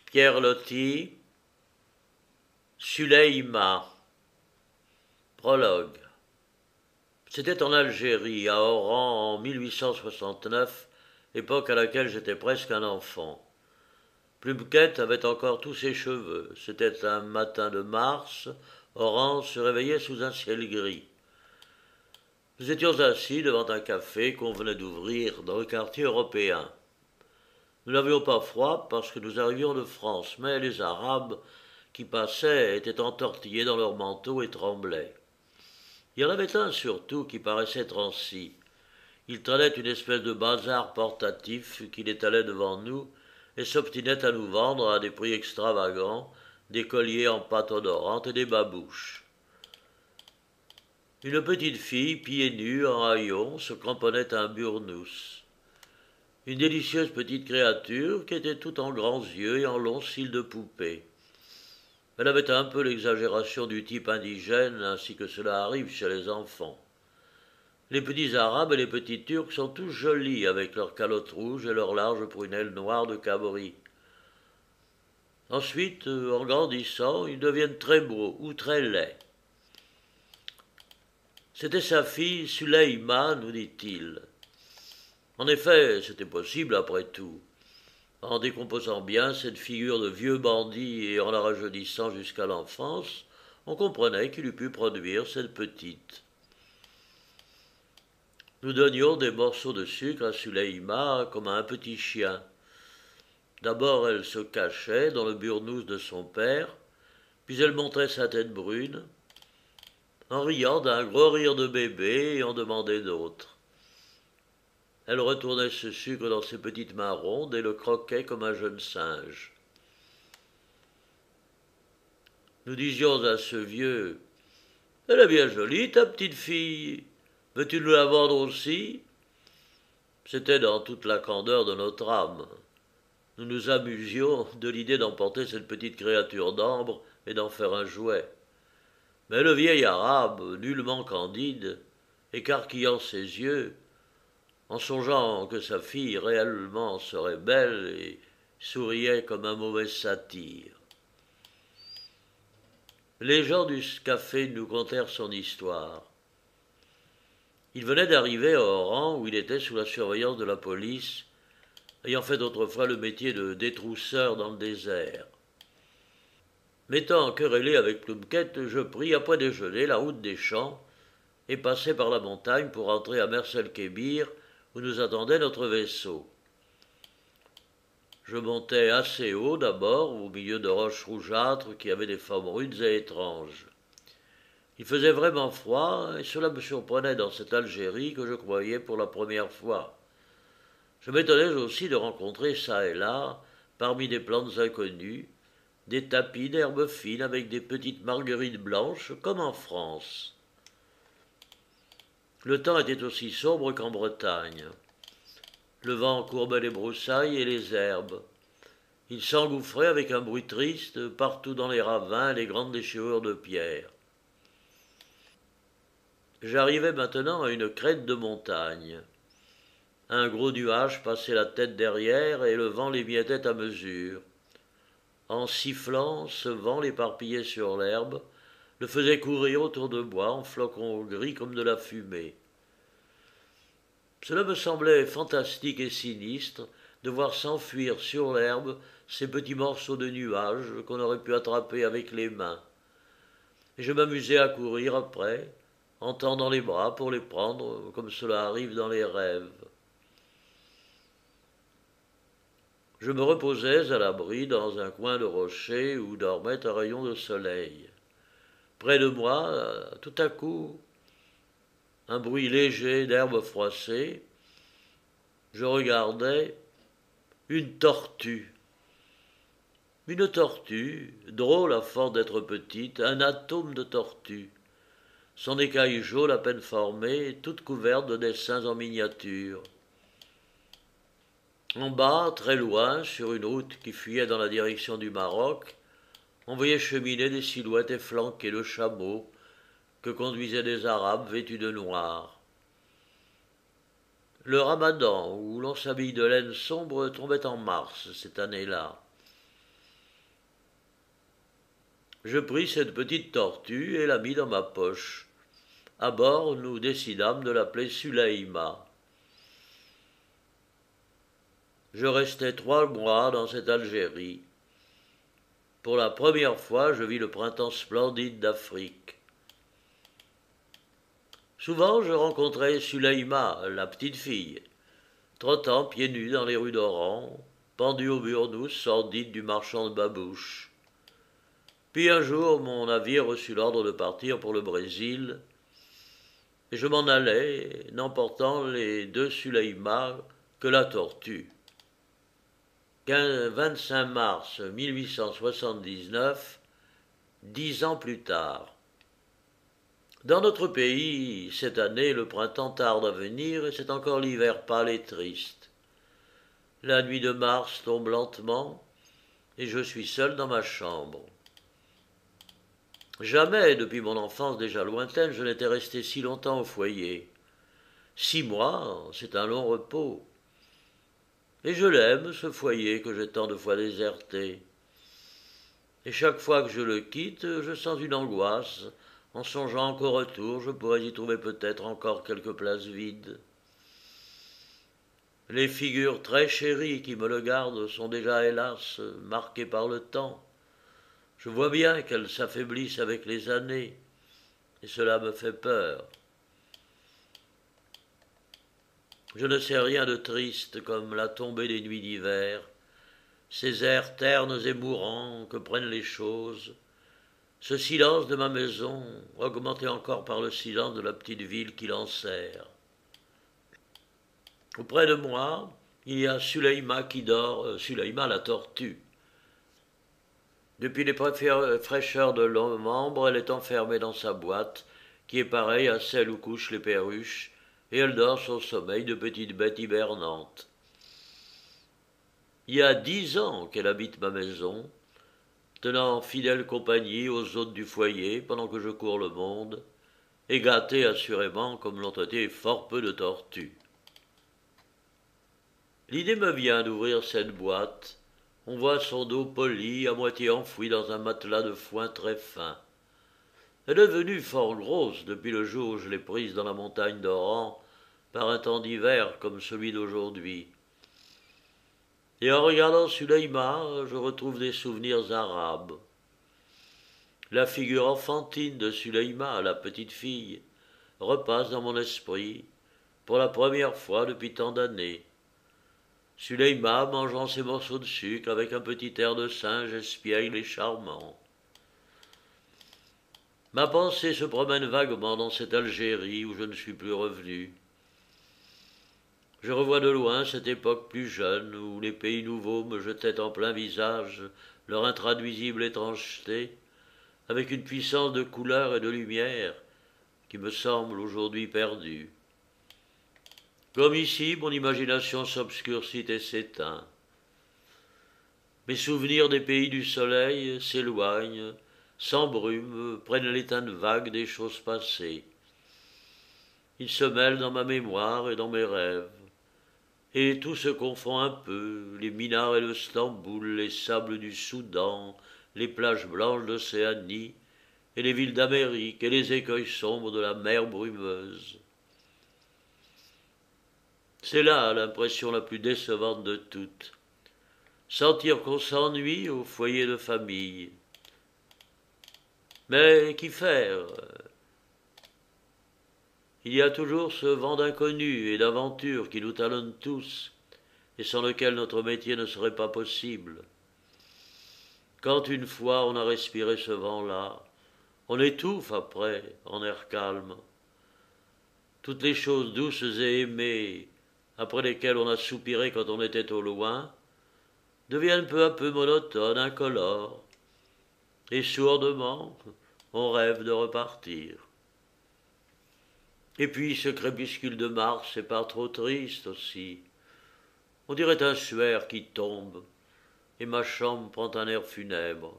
Pierre Loti, Suleyma. Prologue. C'était en Algérie, à Oran, en 1869, époque à laquelle j'étais presque un enfant. Pluquette avait encore tous ses cheveux. C'était un matin de mars. Oran se réveillait sous un ciel gris. Nous étions assis devant un café qu'on venait d'ouvrir dans le quartier européen. Nous n'avions pas froid parce que nous arrivions de France, mais les Arabes qui passaient étaient entortillés dans leurs manteaux et tremblaient. Il y en avait un surtout qui paraissait transi. Il traînait une espèce de bazar portatif qu'il étalait devant nous et s'obstinait à nous vendre à des prix extravagants des colliers en pâte odorante et des babouches. Une petite fille, pieds nus, en haillons, se cramponnait à un burnous. Une délicieuse petite créature qui était toute en grands yeux et en longs cils de poupée. Elle avait un peu l'exagération du type indigène, ainsi que cela arrive chez les enfants. Les petits Arabes et les petits Turcs sont tous jolis avec leurs calottes rouges et leurs larges prunelles noires de cabri. Ensuite, en grandissant, ils deviennent très beaux ou très laids. C'était sa fille Suleyma, nous dit-il. En effet, c'était possible après tout. En décomposant bien cette figure de vieux bandit et en la rajeunissant jusqu'à l'enfance, on comprenait qu'il eût pu produire cette petite. Nous donnions des morceaux de sucre à Suleyma comme à un petit chien. D'abord elle se cachait dans le burnous de son père, puis elle montrait sa tête brune, en riant d'un gros rire de bébé et en demandait d'autres. Elle retournait ce sucre dans ses petites mains rondes et le croquait comme un jeune singe. Nous disions à ce vieux « Elle est bien jolie, ta petite fille. Veux-tu nous la vendre aussi ?» C'était dans toute la candeur de notre âme. Nous nous amusions de l'idée d'emporter cette petite créature d'ambre et d'en faire un jouet. Mais le vieil arabe, nullement candide, écarquillant ses yeux, en songeant que sa fille réellement serait belle, et souriait comme un mauvais satyre. Les gens du café nous contèrent son histoire. Il venait d'arriver à Oran où il était sous la surveillance de la police, ayant fait autrefois le métier de détrousseur dans le désert. M'étant querellé avec Pluquette, je pris après déjeuner la route des champs et passai par la montagne pour entrer à Mersel-Kébir où nous attendait notre vaisseau. Je montai assez haut d'abord, au milieu de roches rougeâtres qui avaient des formes rudes et étranges. Il faisait vraiment froid et cela me surprenait dans cette Algérie que je croyais pour la première fois. Je m'étonnais aussi de rencontrer çà et là, parmi des plantes inconnues, des tapis d'herbes fines avec des petites marguerites blanches, comme en France. Le temps était aussi sombre qu'en Bretagne. Le vent courbait les broussailles et les herbes. Il s'engouffrait avec un bruit triste partout dans les ravins et les grandes déchirures de pierre. J'arrivais maintenant à une crête de montagne. Un gros nuage passait la tête derrière et le vent l'émiettait à mesure. En sifflant, ce vent l'éparpillait sur l'herbe, le faisait courir autour de moi en flocons gris comme de la fumée. Cela me semblait fantastique et sinistre de voir s'enfuir sur l'herbe ces petits morceaux de nuages qu'on aurait pu attraper avec les mains. Et je m'amusais à courir après, en tendant les bras pour les prendre comme cela arrive dans les rêves. Je me reposais à l'abri dans un coin de rocher où dormait un rayon de soleil. Près de moi, tout à coup, un bruit léger d'herbes froissées. Je regardais une tortue. Une tortue, drôle à force d'être petite, un atome de tortue. Son écaille jaune à peine formée, toute couverte de dessins en miniature. En bas, très loin, sur une route qui fuyait dans la direction du Maroc, on voyait cheminer des silhouettes efflanquées de chameaux que conduisaient des Arabes vêtus de noir. Le Ramadan, où l'on s'habille de laine sombre, tombait en mars cette année-là. Je pris cette petite tortue et la mis dans ma poche. À bord, nous décidâmes de l'appeler Sulaïma. Je restai 3 mois dans cette Algérie. Pour la première fois, je vis le printemps splendide d'Afrique. Souvent, je rencontrais Sulaïma, la petite fille, trottant pieds nus dans les rues d'Oran, pendue au burnous sordide du marchand de babouches. Puis un jour, mon navire reçut l'ordre de partir pour le Brésil, et je m'en allais, n'emportant les 2 Sulaïma que la tortue. 25 mars 1879, 10 ans plus tard. Dans notre pays, cette année, le printemps tarde à venir et c'est encore l'hiver pâle et triste. La nuit de mars tombe lentement et je suis seul dans ma chambre. Jamais, depuis mon enfance déjà lointaine, je n'étais resté si longtemps au foyer. 6 mois, c'est un long repos. Et je l'aime, ce foyer que j'ai tant de fois déserté. Et chaque fois que je le quitte, je sens une angoisse. En songeant qu'au retour, je pourrais y trouver peut-être encore quelques places vides. Les figures très chéries qui me le gardent sont déjà, hélas, marquées par le temps. Je vois bien qu'elles s'affaiblissent avec les années, et cela me fait peur. Je ne sais rien de triste comme la tombée des nuits d'hiver, ces airs ternes et mourants que prennent les choses, ce silence de ma maison, augmenté encore par le silence de la petite ville qui l'enserre. Auprès de moi, il y a Sulaïma qui dort, Sulaïma la tortue. Depuis les fraîcheurs de novembre, elle est enfermée dans sa boîte, qui est pareille à celle où couchent les perruches, et elle dort son sommeil de petite bête hibernante. Il y a 10 ans qu'elle habite ma maison, tenant fidèle compagnie aux hôtes du foyer pendant que je cours le monde, et gâtée assurément comme l'ont été fort peu de tortues. L'idée me vient d'ouvrir cette boîte. On voit son dos poli, à moitié enfoui dans un matelas de foin très fin. Elle est devenue fort grosse depuis le jour où je l'ai prise dans la montagne d'Oran, par un temps d'hiver comme celui d'aujourd'hui. Et en regardant Sulaïma, je retrouve des souvenirs arabes. La figure enfantine de Sulaïma, la petite fille, repasse dans mon esprit pour la première fois depuis tant d'années. Sulaïma mangeant ses morceaux de sucre avec un petit air de singe espiègle et charmant. Ma pensée se promène vaguement dans cette Algérie où je ne suis plus revenu. Je revois de loin cette époque plus jeune où les pays nouveaux me jetaient en plein visage leur intraduisible étrangeté, avec une puissance de couleur et de lumière qui me semble aujourd'hui perdue. Comme ici, mon imagination s'obscurcit et s'éteint. Mes souvenirs des pays du soleil s'éloignent, sans brume, prennent les teintes vagues des choses passées. Ils se mêlent dans ma mémoire et dans mes rêves. Et tout se confond un peu, les minarets de Stamboul, les sables du Soudan, les plages blanches d'Océanie, et les villes d'Amérique, et les écueils sombres de la mer brumeuse. C'est là l'impression la plus décevante de toutes. Sentir qu'on s'ennuie au foyer de famille. Mais qu'y faire? Il y a toujours ce vent d'inconnu et d'aventure qui nous talonne tous, et sans lequel notre métier ne serait pas possible. Quand une fois on a respiré ce vent-là, on étouffe après, en air calme. Toutes les choses douces et aimées, après lesquelles on a soupiré quand on était au loin, deviennent peu à peu monotones, incolores, et sourdement, on rêve de repartir. Et puis ce crépuscule de mars n'est pas trop triste aussi. On dirait un suaire qui tombe, et ma chambre prend un air funèbre.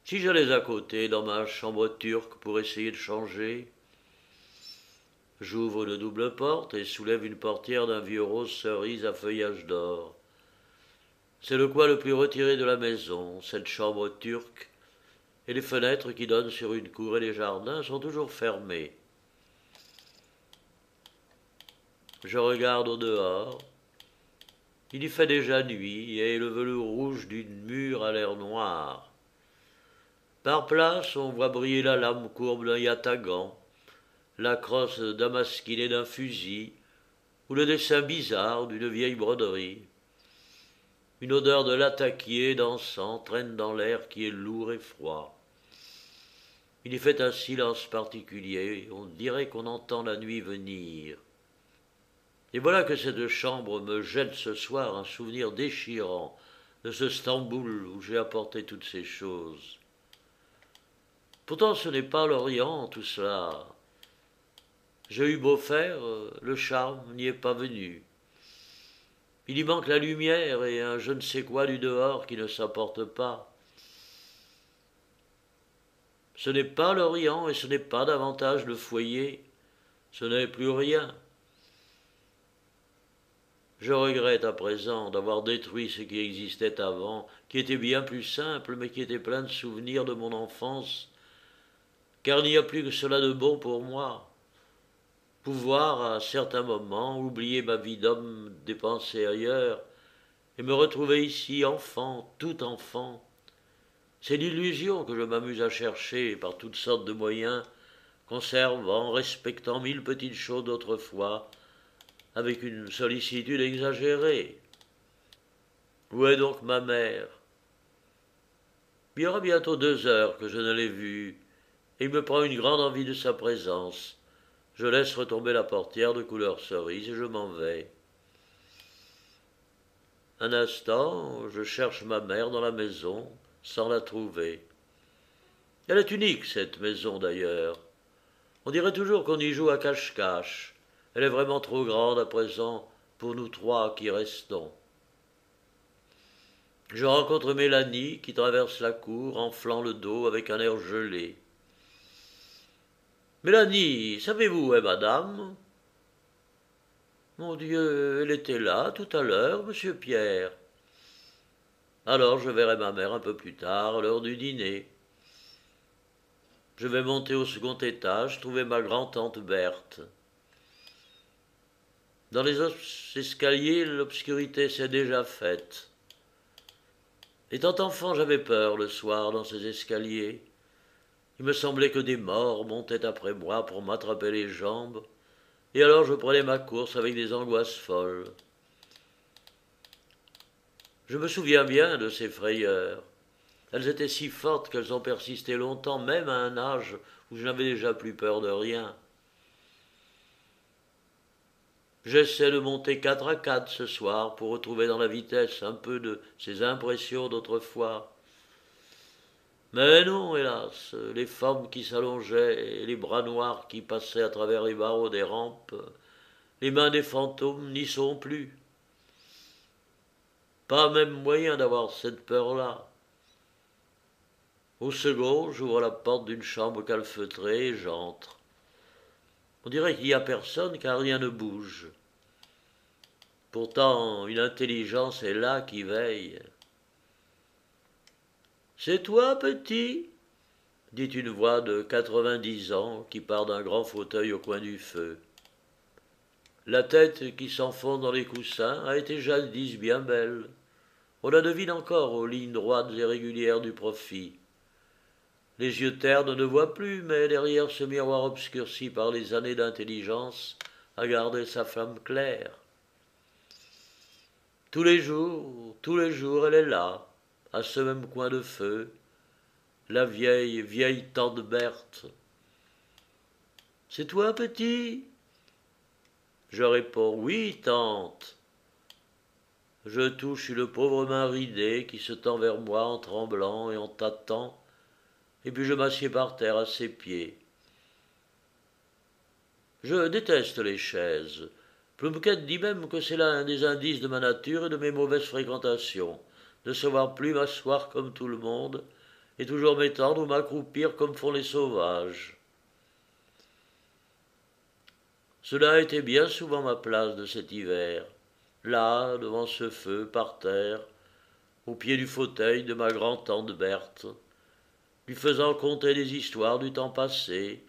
Si j'allais à côté dans ma chambre turque pour essayer de changer, j'ouvre une double porte et soulève une portière d'un vieux rose cerise à feuillage d'or. C'est le coin le plus retiré de la maison, cette chambre turque, et les fenêtres qui donnent sur une cour et les jardins sont toujours fermées. Je regarde au dehors. Il y fait déjà nuit et le velours rouge d'une mur a l'air noir. Par place, on voit briller la lame courbe d'un yatagan, la crosse damasquinée d'un fusil ou le dessin bizarre d'une vieille broderie. Une odeur de latakié dansant traîne dans l'air qui est lourd et froid. Il y fait un silence particulier, on dirait qu'on entend la nuit venir. Et voilà que cette chambre me jette ce soir un souvenir déchirant de ce Stamboul où j'ai apporté toutes ces choses. Pourtant ce n'est pas l'Orient tout cela. J'ai eu beau faire, le charme n'y est pas venu. Il y manque la lumière et un je ne sais quoi du dehors qui ne s'apporte pas. Ce n'est pas l'Orient et ce n'est pas davantage le foyer. Ce n'est plus rien. Je regrette à présent d'avoir détruit ce qui existait avant, qui était bien plus simple, mais qui était plein de souvenirs de mon enfance, car il n'y a plus que cela de bon pour moi. Pouvoir, à certains moments, oublier ma vie d'homme dépensée ailleurs, et me retrouver ici, enfant, tout enfant. C'est l'illusion que je m'amuse à chercher par toutes sortes de moyens, conservant, respectant mille petites choses d'autrefois, avec une sollicitude exagérée. Où est donc ma mère? Il y aura bientôt 2 heures que je ne l'ai vue, et il me prend une grande envie de sa présence. Je laisse retomber la portière de couleur cerise et je m'en vais. Un instant, je cherche ma mère dans la maison, sans la trouver. Elle est unique, cette maison d'ailleurs. On dirait toujours qu'on y joue à cache-cache. Elle est vraiment trop grande à présent pour nous trois qui restons. Je rencontre Mélanie qui traverse la cour, enflant le dos avec un air gelé. « Mélanie, savez-vous où est madame ?»« Mon Dieu, elle était là tout à l'heure, monsieur Pierre. »« Alors je verrai ma mère un peu plus tard, à l'heure du dîner. » Je vais monter au second étage, trouver ma grand-tante Berthe. Dans les escaliers, l'obscurité s'est déjà faite. Étant enfant, j'avais peur le soir dans ces escaliers. Il me semblait que des morts montaient après moi pour m'attraper les jambes, et alors je prenais ma course avec des angoisses folles. Je me souviens bien de ces frayeurs. Elles étaient si fortes qu'elles ont persisté longtemps, même à un âge où je n'avais déjà plus peur de rien. J'essaie de monter 4 à 4 ce soir pour retrouver dans la vitesse un peu de ces impressions d'autrefois. Mais non, hélas, les formes qui s'allongeaient et les bras noirs qui passaient à travers les barreaux des rampes, les mains des fantômes n'y sont plus. Pas même moyen d'avoir cette peur-là. Au second, j'ouvre la porte d'une chambre calfeutrée et j'entre. On dirait qu'il n'y a personne car rien ne bouge. Pourtant, une intelligence est là qui veille. « C'est toi, petit ?» dit une voix de 90 ans qui part d'un grand fauteuil au coin du feu. La tête qui s'enfonce dans les coussins a été jadis bien belle. On la devine encore aux lignes droites et régulières du profil. Les yeux ternes ne voient plus, mais derrière ce miroir obscurci par les années d'intelligence a gardé sa flamme claire. Tous les jours, elle est là, à ce même coin de feu, la vieille tante Berthe. « C'est toi, petit ?» Je réponds « Oui, tante. » Je touche une pauvre main ridée qui se tend vers moi en tremblant et en tâtant, et puis je m'assieds par terre à ses pieds. Je déteste les chaises. Plumpket dit même que c'est l'un des indices de ma nature et de mes mauvaises fréquentations, de savoir plus m'asseoir comme tout le monde, et toujours m'étendre ou m'accroupir comme font les sauvages. Cela a été bien souvent ma place de cet hiver, là, devant ce feu, par terre, au pied du fauteuil de ma grand-tante Berthe, lui faisant conter des histoires du temps passé,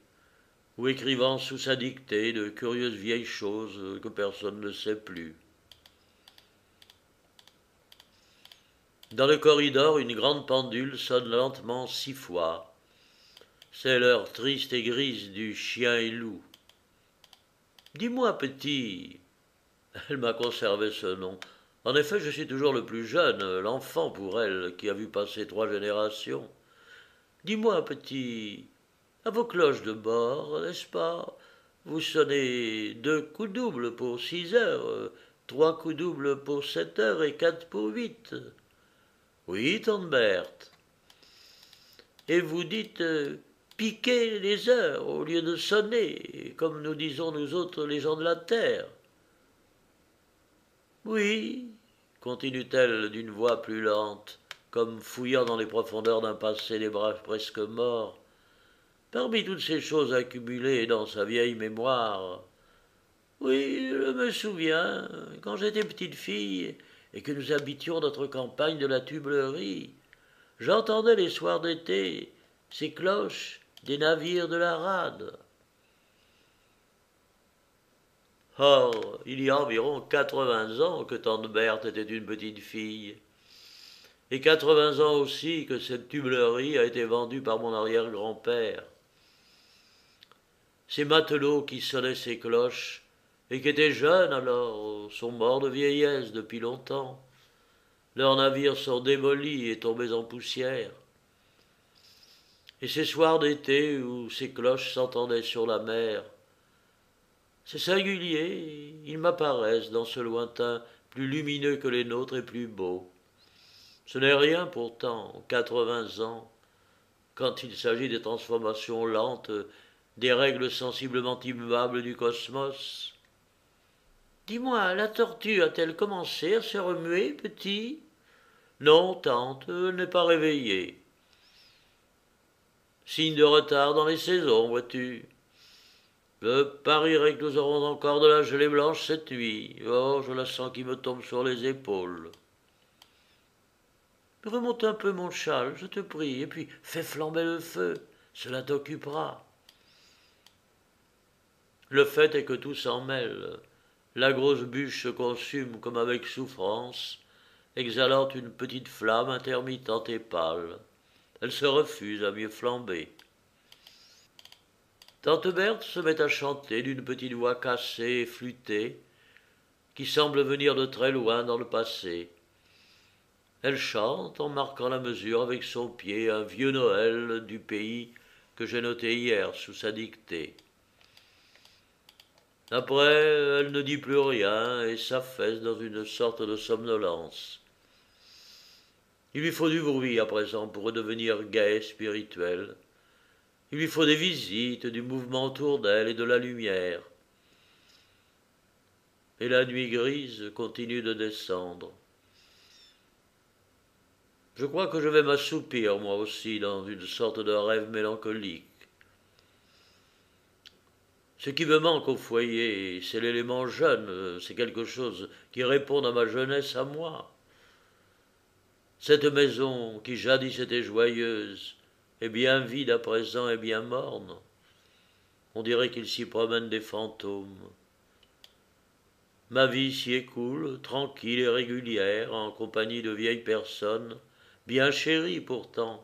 ou écrivant sous sa dictée de curieuses vieilles choses que personne ne sait plus. Dans le corridor, une grande pendule sonne lentement 6 fois. C'est l'heure triste et grise du chien et loup. Dis-moi, petit. Elle m'a conservé ce nom. En effet, je suis toujours le plus jeune, l'enfant pour elle, qui a vu passer 3 générations. Dis-moi, petit, à vos cloches de bord, n'est-ce pas? Vous sonnez 2 coups doubles pour 6 heures, 3 coups doubles pour 7 heures et 4 pour 8. Oui, tante Berthe. Et vous dites piquer les heures au lieu de sonner, comme nous disons nous autres les gens de la terre. Oui, continue-t-elle d'une voix plus lente, comme fouillant dans les profondeurs d'un passé des bras presque morts. Parmi toutes ces choses accumulées dans sa vieille mémoire, oui, je me souviens, quand j'étais petite fille et que nous habitions notre campagne de la Tublerie, j'entendais les soirs d'été ces cloches des navires de la rade. Or, il y a environ 80 ans que tante Berthe était une petite fille, et 80 ans aussi que cette tublerie a été vendue par mon arrière-grand-père. Ces matelots qui sonnaient ces cloches, et qui étaient jeunes alors, sont morts de vieillesse depuis longtemps. Leurs navires sont démolis et tombés en poussière. Et ces soirs d'été où ces cloches s'entendaient sur la mer, c'est singulier, ils m'apparaissent dans ce lointain plus lumineux que les nôtres et plus beau. Ce n'est rien pourtant, 80 ans, quand il s'agit des transformations lentes, des règles sensiblement immuables du cosmos. Dis-moi, la tortue a-t-elle commencé à se remuer, petit? Non, tante, elle n'est pas réveillée. Signe de retard dans les saisons, vois-tu. Je parierais que nous aurons encore de la gelée blanche cette nuit. Oh, je la sens qui me tombe sur les épaules. Remonte un peu mon châle, je te prie, et puis fais flamber le feu. Cela t'occupera. Le fait est que tout s'en mêle. La grosse bûche se consume comme avec souffrance, exhalant une petite flamme intermittente et pâle. Elle se refuse à mieux flamber. Tante Berthe se met à chanter d'une petite voix cassée et flûtée, qui semble venir de très loin dans le passé. Elle chante en marquant la mesure avec son pied un vieux Noël du pays que j'ai noté hier sous sa dictée. Après, elle ne dit plus rien et s'affaisse dans une sorte de somnolence. Il lui faut du bruit à présent pour redevenir gaie et spirituelle. Il lui faut des visites, du mouvement autour d'elle et de la lumière. Et la nuit grise continue de descendre. Je crois que je vais m'assoupir moi aussi dans une sorte de rêve mélancolique. Ce qui me manque au foyer, c'est l'élément jeune, c'est quelque chose qui réponde à ma jeunesse à moi. Cette maison qui jadis était joyeuse est bien vide à présent et bien morne. On dirait qu'il s'y promène des fantômes. Ma vie s'y écoule, tranquille et régulière, en compagnie de vieilles personnes, bien chéries pourtant.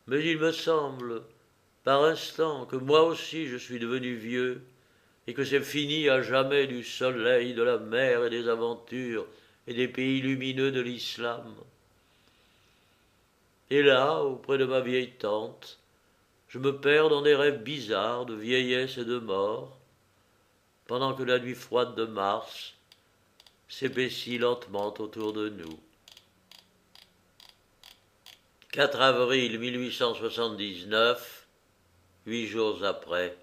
Mais il me semble, par instant, que moi aussi je suis devenu vieux, et que c'est fini à jamais du soleil, de la mer et des aventures, et des pays lumineux de l'islam. Et là, auprès de ma vieille tante, je me perds dans des rêves bizarres de vieillesse et de mort, pendant que la nuit froide de mars s'épaissit lentement autour de nous. 4 avril 1879, 8 jours après.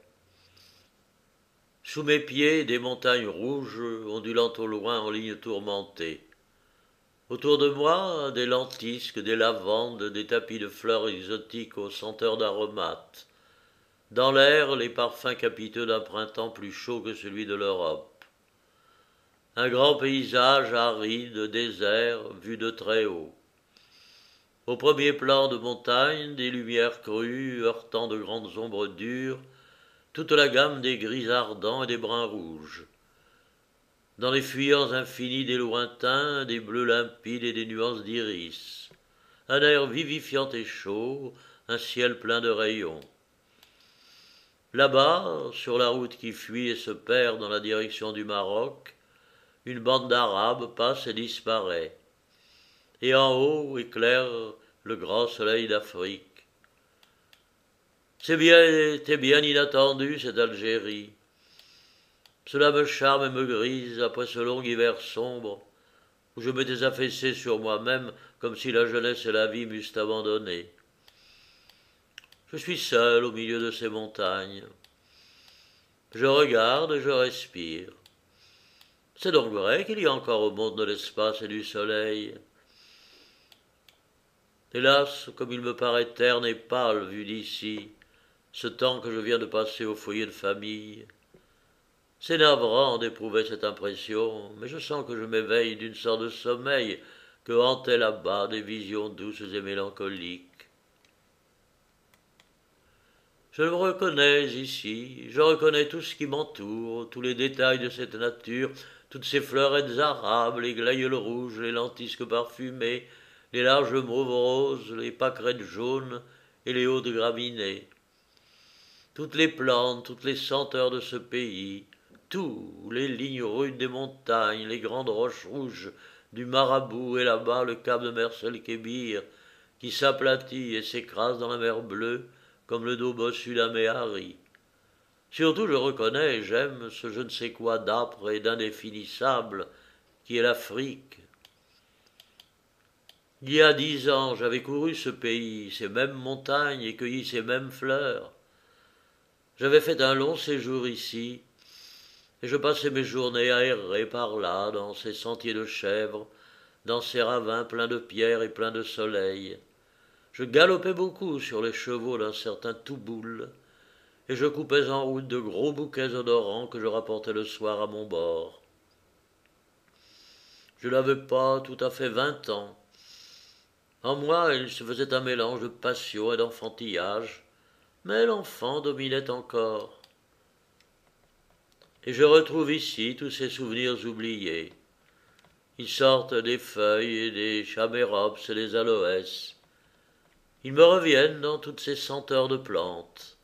Sous mes pieds, des montagnes rouges ondulant au loin en lignes tourmentées. Autour de moi, des lentisques, des lavandes, des tapis de fleurs exotiques aux senteurs d'aromates. Dans l'air, les parfums capiteux d'un printemps plus chaud que celui de l'Europe. un grand paysage aride, désert, vu de très haut. Au premier plan de montagne, des lumières crues, heurtant de grandes ombres dures, toute la gamme des gris ardents et des bruns rouges. Dans les fuyants infinis des lointains, des bleus limpides et des nuances d'iris. Un air vivifiant et chaud, un ciel plein de rayons. Là-bas, sur la route qui fuit et se perd dans la direction du Maroc, une bande d'Arabes passe et disparaît. Et en haut éclaire le grand soleil d'Afrique. C'était bien inattendu, cette Algérie. Cela me charme et me grise après ce long hiver sombre, où je m'étais affaissé sur moi-même comme si la jeunesse et la vie m'eussent abandonné. Je suis seul au milieu de ces montagnes. Je regarde et je respire. C'est donc vrai qu'il y a encore au monde de l'espace et du soleil. Hélas, comme il me paraît terne et pâle vu d'ici, ce temps que je viens de passer au foyer de famille. C'est navrant d'éprouver cette impression, mais je sens que je m'éveille d'une sorte de sommeil que hantaient là-bas des visions douces et mélancoliques. Je me reconnais ici, je reconnais tout ce qui m'entoure, tous les détails de cette nature, toutes ces fleurettes arabes, les glaïeuls rouges, les lentisques parfumées, les larges mauves roses, les pâquerettes jaunes et les hautes graminées. Toutes les plantes, toutes les senteurs de ce pays, tous les lignes rudes des montagnes, les grandes roches rouges du Marabout et là-bas le cap de Mersel-Kébir qui s'aplatit et s'écrase dans la mer bleue comme le dos bossu d'un méhari. Surtout je reconnais et j'aime ce je ne sais quoi d'âpre et d'indéfinissable qui est l'Afrique. Il y a 10 ans, j'avais couru ce pays, ces mêmes montagnes et cueilli ces mêmes fleurs. J'avais fait un long séjour ici, et je passais mes journées à errer par là, dans ces sentiers de chèvres, dans ces ravins pleins de pierres et pleins de soleil. Je galopais beaucoup sur les chevaux d'un certain Touboul, et je coupais en route de gros bouquets odorants que je rapportais le soir à mon bord. Je n'avais pas tout à fait 20 ans. En moi, il se faisait un mélange de passion et d'enfantillage, mais l'enfant dominait encore. Et je retrouve ici tous ces souvenirs oubliés. Ils sortent des feuilles et des chamérops et des aloès. Ils me reviennent dans toutes ces senteurs de plantes.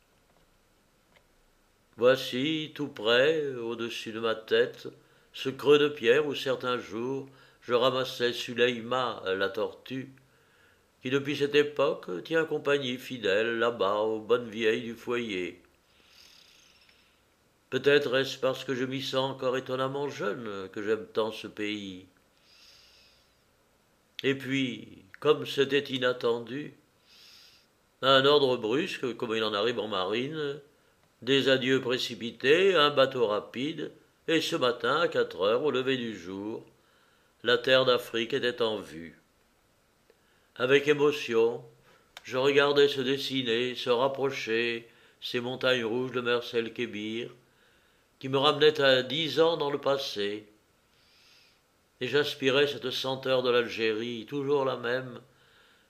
Voici, tout près, au-dessus de ma tête, ce creux de pierre où certains jours je ramassais Suleïma, la tortue, qui depuis cette époque tient compagnie fidèle là-bas aux bonnes vieilles du foyer. Peut-être est-ce parce que je m'y sens encore étonnamment jeune que j'aime tant ce pays. Et puis, comme c'était inattendu, un ordre brusque, comme il en arrive en marine, des adieux précipités, un bateau rapide, et ce matin, à 4 heures, au lever du jour, la terre d'Afrique était en vue. Avec émotion, je regardais se dessiner, se rapprocher, ces montagnes rouges de Mersel-Kébir, qui me ramenaient à 10 ans dans le passé, et j'aspirais cette senteur de l'Algérie, toujours la même,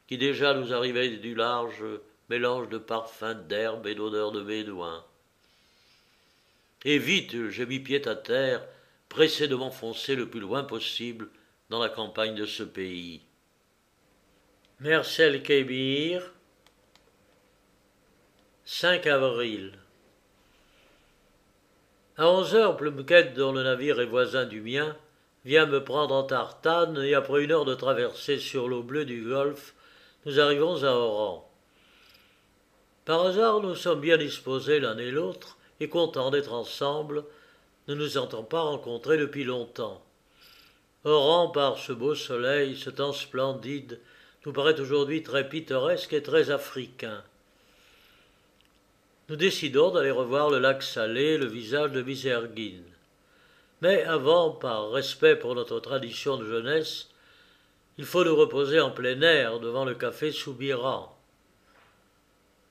qui déjà nous arrivait du large mélange de parfums d'herbe et d'odeurs de bédouins. Et vite, j'ai mis pied à terre, pressé de m'enfoncer le plus loin possible dans la campagne de ce pays. Mersel-Kébir, 5 avril. À 11 heures, Pluquette, dont le navire est voisin du mien, vient me prendre en tartane et après 1 heure de traversée sur l'eau bleue du golfe, nous arrivons à Oran. Par hasard, nous sommes bien disposés l'un et l'autre et contents d'être ensemble, ne nous étant pas rencontrés depuis longtemps. Oran, par ce beau soleil, ce temps splendide, nous paraît aujourd'hui très pittoresque et très africain. Nous décidons d'aller revoir le lac Salé, le visage de Miss Ergin. Mais avant, par respect pour notre tradition de jeunesse, il faut nous reposer en plein air devant le café Soubirans.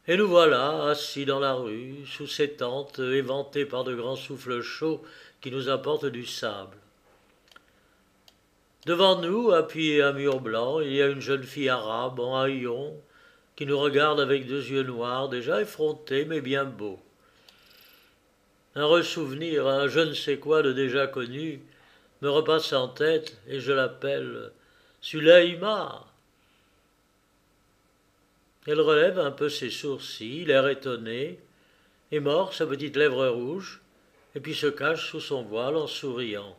Et nous voilà, assis dans la rue, sous ces tentes éventées par de grands souffles chauds qui nous apportent du sable. Devant nous, appuyée à un mur blanc, il y a une jeune fille arabe en haillons qui nous regarde avec deux yeux noirs, déjà effrontés mais bien beaux. Un ressouvenir, un je ne sais quoi de déjà connu me repasse en tête et je l'appelle Suleyma. Elle relève un peu ses sourcils, l'air étonné, et mord sa petite lèvre rouge, et puis se cache sous son voile en souriant.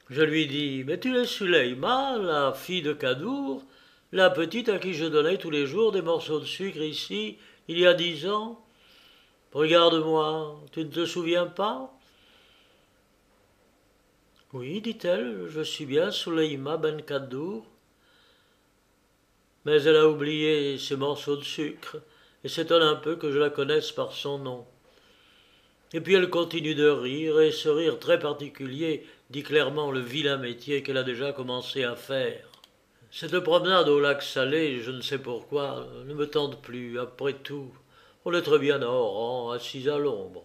Je lui dis, mais tu es Suleyma, la fille de Kadour, la petite à qui je donnais tous les jours des morceaux de sucre ici, il y a 10 ans. Regarde-moi, tu ne te souviens pas? Oui, dit-elle, je suis bien Suleyma ben Kadour. Mais elle a oublié ses morceaux de sucre et s'étonne un peu que je la connaisse par son nom. Et puis elle continue de rire, et ce rire très particulier dit clairement le vilain métier qu'elle a déjà commencé à faire. Cette promenade au lac Salé, je ne sais pourquoi, ne me tente plus, après tout. On est très bien à Oran, assis à l'ombre.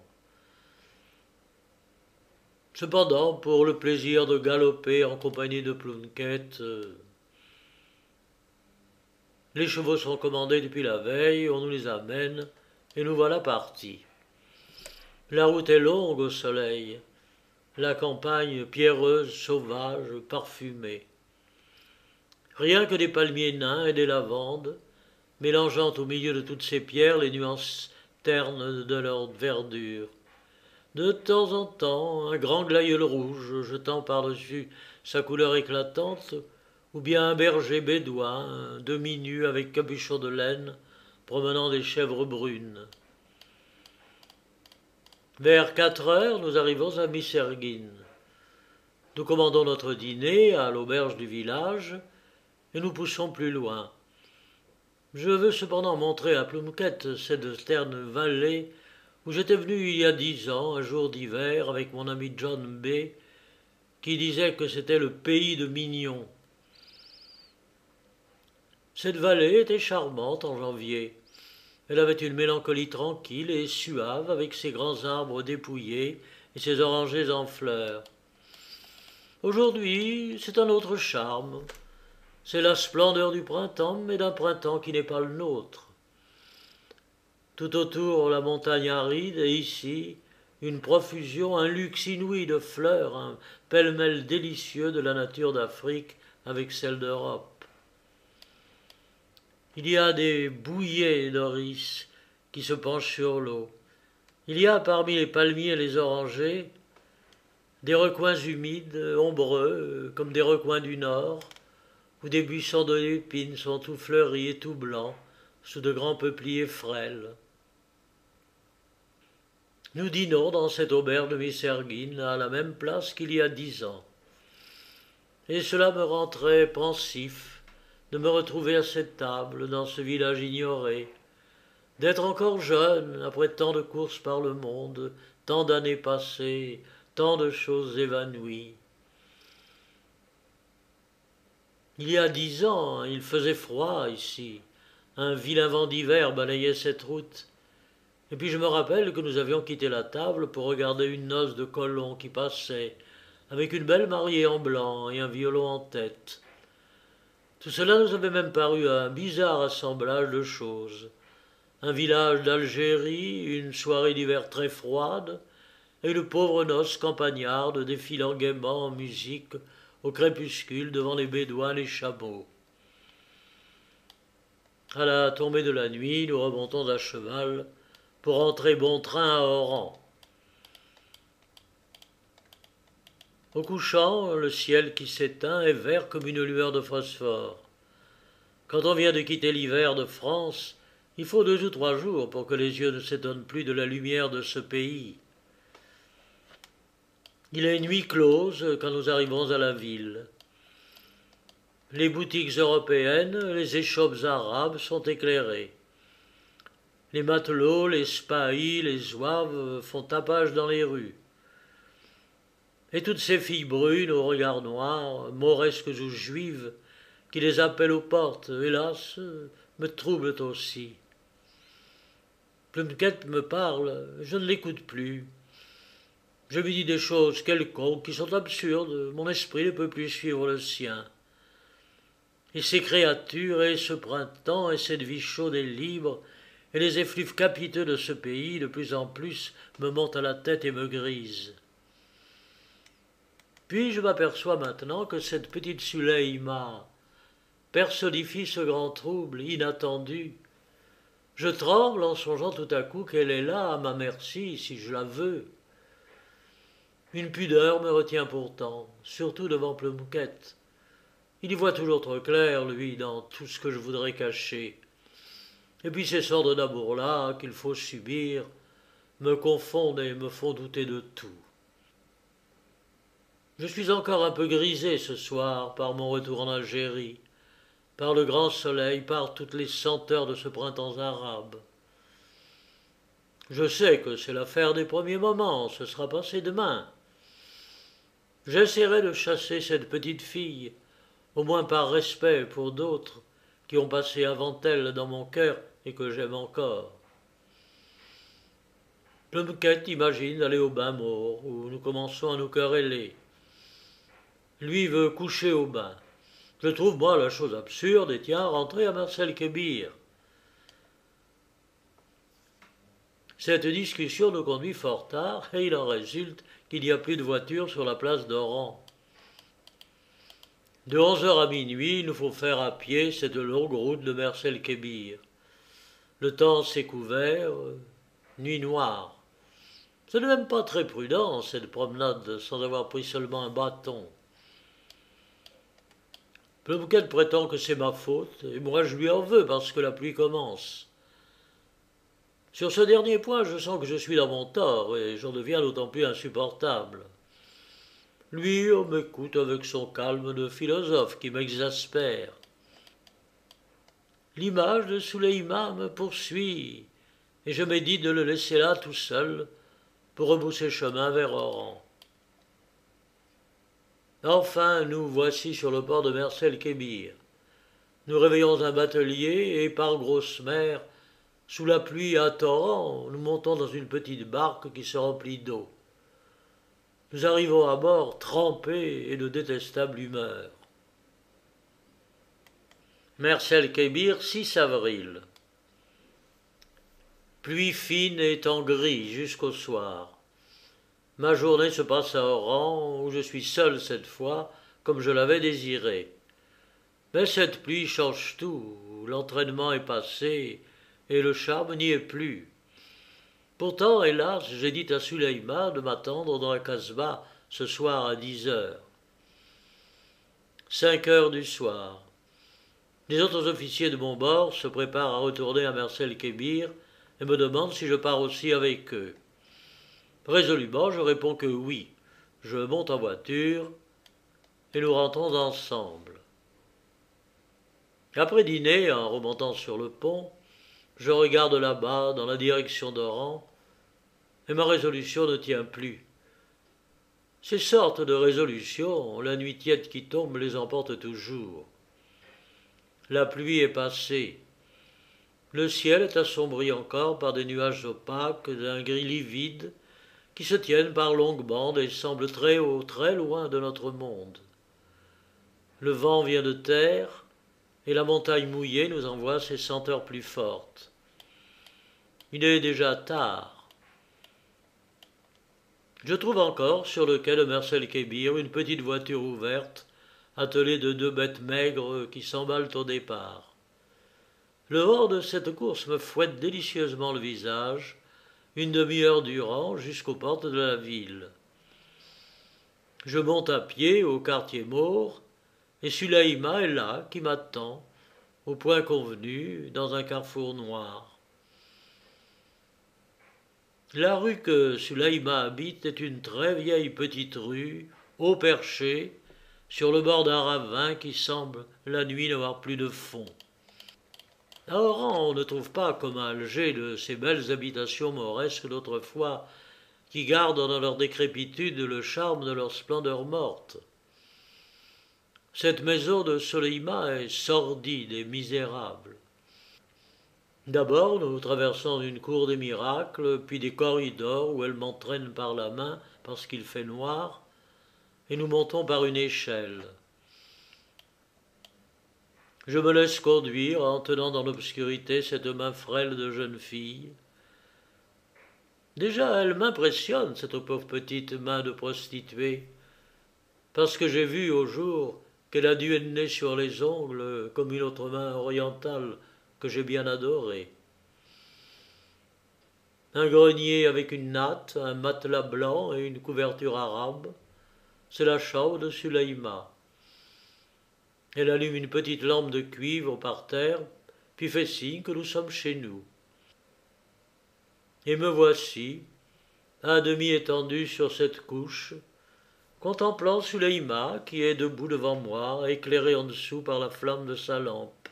Cependant, pour le plaisir de galoper en compagnie de Plunkett, les chevaux sont commandés depuis la veille, on nous les amène, et nous voilà partis. La route est longue au soleil, la campagne pierreuse, sauvage, parfumée. Rien que des palmiers nains et des lavandes, mélangeant au milieu de toutes ces pierres les nuances ternes de leur verdure. De temps en temps, un grand glaïeul rouge jetant par-dessus sa couleur éclatante, ou bien un berger bédouin, demi-nu avec capuchon de laine, promenant des chèvres brunes. Vers 4 heures, nous arrivons à Misserguine. Nous commandons notre dîner à l'auberge du village et nous poussons plus loin. Je veux cependant montrer à Plunkett cette terne vallée où j'étais venu il y a 10 ans, un jour d'hiver, avec mon ami John B., qui disait que c'était le pays de Mignon. Cette vallée était charmante en janvier. Elle avait une mélancolie tranquille et suave, avec ses grands arbres dépouillés et ses orangers en fleurs. Aujourd'hui, c'est un autre charme. C'est la splendeur du printemps, mais d'un printemps qui n'est pas le nôtre. Tout autour, la montagne aride, et ici, une profusion, un luxe inouï de fleurs, un pêle-mêle délicieux de la nature d'Afrique avec celle d'Europe. Il y a des bouillées d'oris qui se penchent sur l'eau. Il y a parmi les palmiers et les orangers des recoins humides, ombreux, comme des recoins du nord, où des buissons de lépine sont tout fleuris et tout blancs, sous de grands peupliers frêles. Nous dînons dans cette auberge de Misserguine à la même place qu'il y a 10 ans. Et cela me rend très pensif de me retrouver à cette table, dans ce village ignoré, d'être encore jeune après tant de courses par le monde, tant d'années passées, tant de choses évanouies. Il y a 10 ans, il faisait froid ici. Un vilain vent d'hiver balayait cette route. Et puis je me rappelle que nous avions quitté la table pour regarder une noce de colon qui passait, avec une belle mariée en blanc et un violon en tête. Tout cela nous avait même paru un bizarre assemblage de choses. Un village d'Algérie, une soirée d'hiver très froide, et une pauvre noce campagnarde défilant gaiement en musique au crépuscule devant les bédouins les chameaux. À la tombée de la nuit, nous remontons à cheval pour rentrer bon train à Oran. Au couchant, le ciel qui s'éteint est vert comme une lueur de phosphore. Quand on vient de quitter l'hiver de France, il faut 2 ou 3 jours pour que les yeux ne s'étonnent plus de la lumière de ce pays. Il est nuit close quand nous arrivons à la ville. Les boutiques européennes, les échoppes arabes sont éclairées. Les matelots, les spahis, les zouaves font tapage dans les rues. Et toutes ces filles brunes aux regards noirs, mauresques ou juives, qui les appellent aux portes, hélas, me troublent aussi. Plunkett me parle, je ne l'écoute plus. Je lui dis des choses quelconques qui sont absurdes, mon esprit ne peut plus suivre le sien. Et ces créatures, et ce printemps, et cette vie chaude et libre, et les effluves capiteux de ce pays, de plus en plus, me montent à la tête et me grisent. Puis je m'aperçois maintenant que cette petite Suleïma personnifie ce grand trouble inattendu. Je tremble en songeant tout à coup qu'elle est là, à ma merci, si je la veux. Une pudeur me retient pourtant, surtout devant Plumquette. Il y voit toujours trop clair, lui, dans tout ce que je voudrais cacher. Et puis ces sortes d'amour-là qu'il faut subir me confondent et me font douter de tout. Je suis encore un peu grisé ce soir par mon retour en Algérie, par le grand soleil, par toutes les senteurs de ce printemps arabe. Je sais que c'est l'affaire des premiers moments, ce sera passé demain. J'essaierai de chasser cette petite fille, au moins par respect pour d'autres qui ont passé avant elle dans mon cœur et que j'aime encore. Plumquette imagine d'aller au bain mort, où nous commençons à nous quereller. Lui veut coucher au bain. Je trouve, moi, la chose absurde, et tiens, rentrer à Marcel Kébir. Cette discussion nous conduit fort tard, et il en résulte qu'il n'y a plus de voiture sur la place d'Oran. De 11h à minuit, il nous faut faire à pied cette longue route de Marcel Kébir. Le temps s'est couvert, nuit noire. Ce n'est même pas très prudent, cette promenade, sans avoir pris seulement un bâton. Plumquette prétend que c'est ma faute, et moi je lui en veux parce que la pluie commence. Sur ce dernier point, je sens que je suis dans mon tort, et j'en deviens d'autant plus insupportable. Lui, on m'écoute avec son calme de philosophe qui m'exaspère. L'image de Suleïma me poursuit, et je médite de le laisser là tout seul pour rebousser chemin vers Oran. Enfin, nous voici sur le port de Marcel Kébir. Nous réveillons un batelier et par grosse mer, sous la pluie à torrent, nous montons dans une petite barque qui se remplit d'eau. Nous arrivons à bord trempés et de détestable humeur. Marcel Kébir, 6 avril. Pluie fine et temps gris jusqu'au soir. Ma journée se passe à Oran, où je suis seul cette fois, comme je l'avais désiré. Mais cette pluie change tout, l'entraînement est passé, et le charme n'y est plus. Pourtant, hélas, j'ai dit à Suleïma de m'attendre dans la Casbah ce soir à 10h. 5h du soir. Les autres officiers de mon bord se préparent à retourner à Marcel Kébir et me demandent si je pars aussi avec eux. Résolument, je réponds que oui. Je monte en voiture et nous rentrons ensemble. Après dîner, en remontant sur le pont, je regarde là-bas, dans la direction d'Oran, et ma résolution ne tient plus. Ces sortes de résolutions, la nuit tiède qui tombe les emporte toujours. La pluie est passée. Le ciel est assombri encore par des nuages opaques d'un gris livide qui se tiennent par longues bandes et semblent très haut, très loin de notre monde. Le vent vient de terre, et la montagne mouillée nous envoie ses senteurs plus fortes. Il est déjà tard. Je trouve encore, sur le quai de Marcel Kébir, une petite voiture ouverte, attelée de 2 bêtes maigres qui s'emballent au départ. Le vent de cette course me fouette délicieusement le visage, une demi-heure durant, jusqu'aux portes de la ville. Je monte à pied au quartier maure, et Suleïma est là, qui m'attend, au point convenu, dans un carrefour noir. La rue que Suleïma habite est une très vieille petite rue, haut perchée, sur le bord d'un ravin qui semble, la nuit, n'avoir plus de fond. À Oran, on ne trouve pas, comme à Alger, de ces belles habitations mauresques d'autrefois, qui gardent dans leur décrépitude le charme de leur splendeur morte. Cette maison de Suleïma est sordide et misérable. D'abord, nous traversons une cour des miracles, puis des corridors où elle m'entraîne par la main parce qu'il fait noir, et nous montons par une échelle. Je me laisse conduire en tenant dans l'obscurité cette main frêle de jeune fille. Déjà, elle m'impressionne, cette pauvre petite main de prostituée, parce que j'ai vu au jour qu'elle a dû être née sur les ongles comme une autre main orientale que j'ai bien adorée. Un grenier avec une natte, un matelas blanc et une couverture arabe, c'est la chambre de Sulaïma. Elle allume une petite lampe de cuivre par terre, puis fait signe que nous sommes chez nous. Et me voici, à demi étendu sur cette couche, contemplant Sulaïma qui est debout devant moi, éclairée en dessous par la flamme de sa lampe.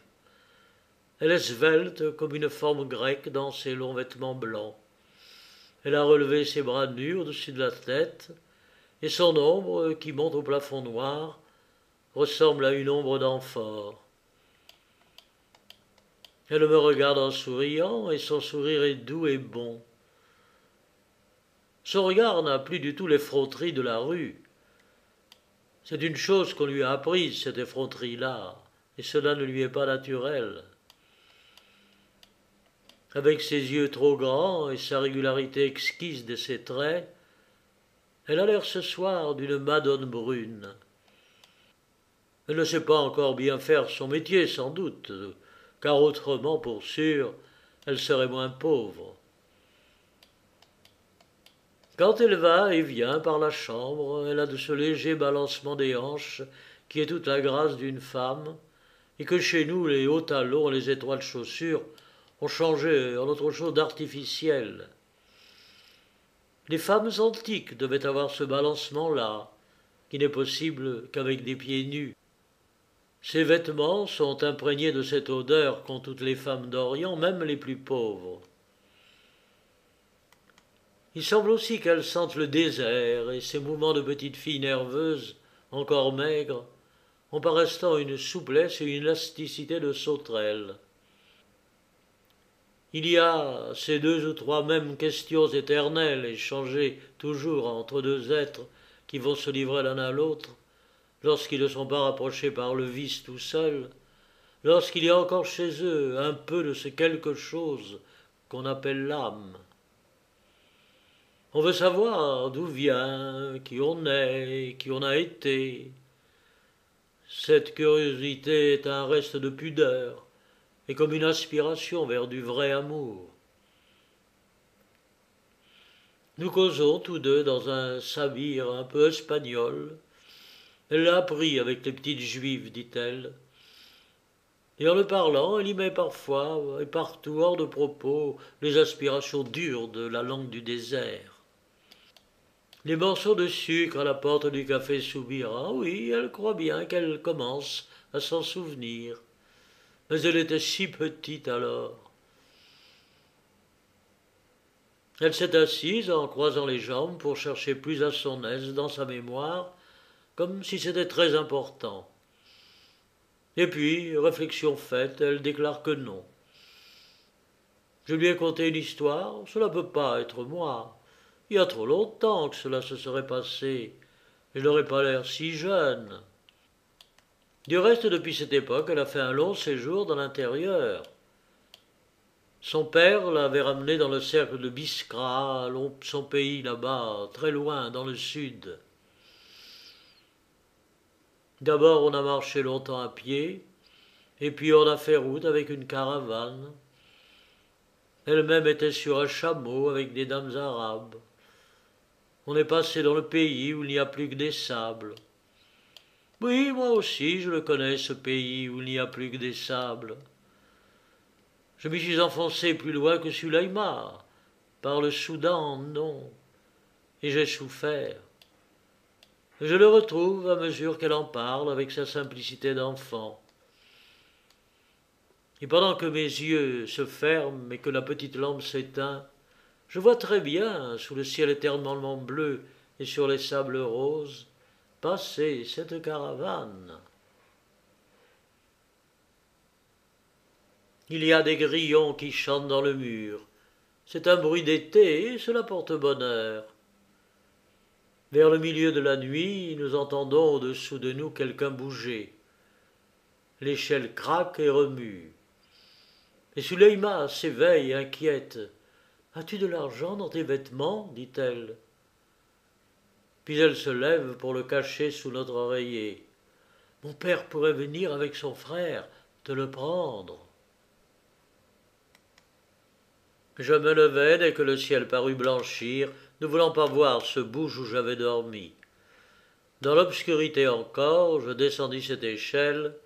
Elle est svelte comme une forme grecque dans ses longs vêtements blancs. Elle a relevé ses bras nus au-dessus de la tête, et son ombre, qui monte au plafond noir, ressemble à une ombre d'amphore. Elle me regarde en souriant, et son sourire est doux et bon. Son regard n'a plus du tout l'effronterie de la rue. C'est une chose qu'on lui a apprise, cette effronterie-là, et cela ne lui est pas naturel. Avec ses yeux trop grands et sa régularité exquise de ses traits, elle a l'air ce soir d'une madone brune. Elle ne sait pas encore bien faire son métier, sans doute, car autrement, pour sûr, elle serait moins pauvre. Quand elle va et vient par la chambre, elle a de ce léger balancement des hanches qui est toute la grâce d'une femme, et que chez nous les hauts talons et les étroites chaussures ont changé en autre chose d'artificiel. Les femmes antiques devaient avoir ce balancement-là, qui n'est possible qu'avec des pieds nus. Ces vêtements sont imprégnés de cette odeur qu'ont toutes les femmes d'Orient, même les plus pauvres. Il semble aussi qu'elles sentent le désert, et ces mouvements de petite fille nerveuse, encore maigre, ont par instant une souplesse et une élasticité de sauterelle. Il y a ces deux ou trois mêmes questions éternelles échangées toujours entre deux êtres qui vont se livrer l'un à l'autre, lorsqu'ils ne sont pas rapprochés par le vice tout seuls, lorsqu'il y a encore chez eux un peu de ce quelque chose qu'on appelle l'âme. On veut savoir d'où vient, qui on est, qui on a été. Cette curiosité est un reste de pudeur, et comme une aspiration vers du vrai amour. Nous causons tous deux dans un sabir un peu espagnol. Elle l'a appris avec les petites juives, dit-elle. Et en le parlant, elle y met parfois et partout hors de propos les aspirations dures de la langue du désert. Les morceaux de sucre à la porte du café Soubira, oui, elle croit bien qu'elle commence à s'en souvenir. Mais elle était si petite alors. Elle s'est assise en croisant les jambes pour chercher plus à son aise dans sa mémoire, comme si c'était très important. Et puis, réflexion faite, elle déclare que non. Je lui ai conté une histoire, cela ne peut pas être moi. Il y a trop longtemps que cela se serait passé. Je n'aurais pas l'air si jeune. Du reste, depuis cette époque, elle a fait un long séjour dans l'intérieur. Son père l'avait ramenée dans le cercle de Biskra, son pays là-bas, très loin, dans le sud. D'abord, on a marché longtemps à pied, et puis on a fait route avec une caravane. Elle-même était sur un chameau avec des dames arabes. On est passé dans le pays où il n'y a plus que des sables. Oui, moi aussi, je le connais, ce pays où il n'y a plus que des sables. Je m'y suis enfoncé plus loin que Sulaïma, par le Soudan, non, et j'ai souffert. Je le retrouve à mesure qu'elle en parle avec sa simplicité d'enfant. Et pendant que mes yeux se ferment et que la petite lampe s'éteint, je vois très bien, sous le ciel éternellement bleu et sur les sables roses, passer cette caravane. Il y a des grillons qui chantent dans le mur. C'est un bruit d'été et cela porte bonheur. Vers le milieu de la nuit, nous entendons au-dessous de nous quelqu'un bouger. L'échelle craque et remue. Et Suleïma s'éveille, inquiète. As-tu de l'argent dans tes vêtements dit-elle. Puis elle se lève pour le cacher sous notre oreiller. Mon père pourrait venir avec son frère te le prendre. Je me levai dès que le ciel parut blanchir, ne voulant pas voir ce bouge où j'avais dormi. Dans l'obscurité encore, je descendis cette échelle,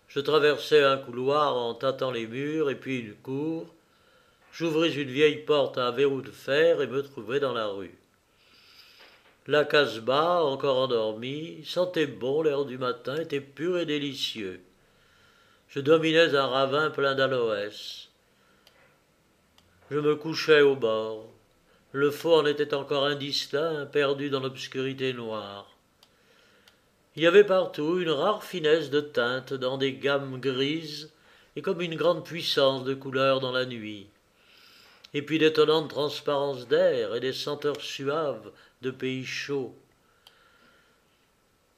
je traversai un couloir en tâtant les murs et puis une cour, j'ouvris une vieille porte à verrou de fer et me trouvai dans la rue. La Casbah, encore endormie, sentait bon l'air du matin, était pur et délicieux. Je dominais un ravin plein d'aloès. Je me couchai au bord. Le faux en était encore indistinct, perdu dans l'obscurité noire. Il y avait partout une rare finesse de teintes dans des gammes grises et comme une grande puissance de couleurs dans la nuit. Et puis d'étonnantes transparences d'air et des senteurs suaves de pays chauds.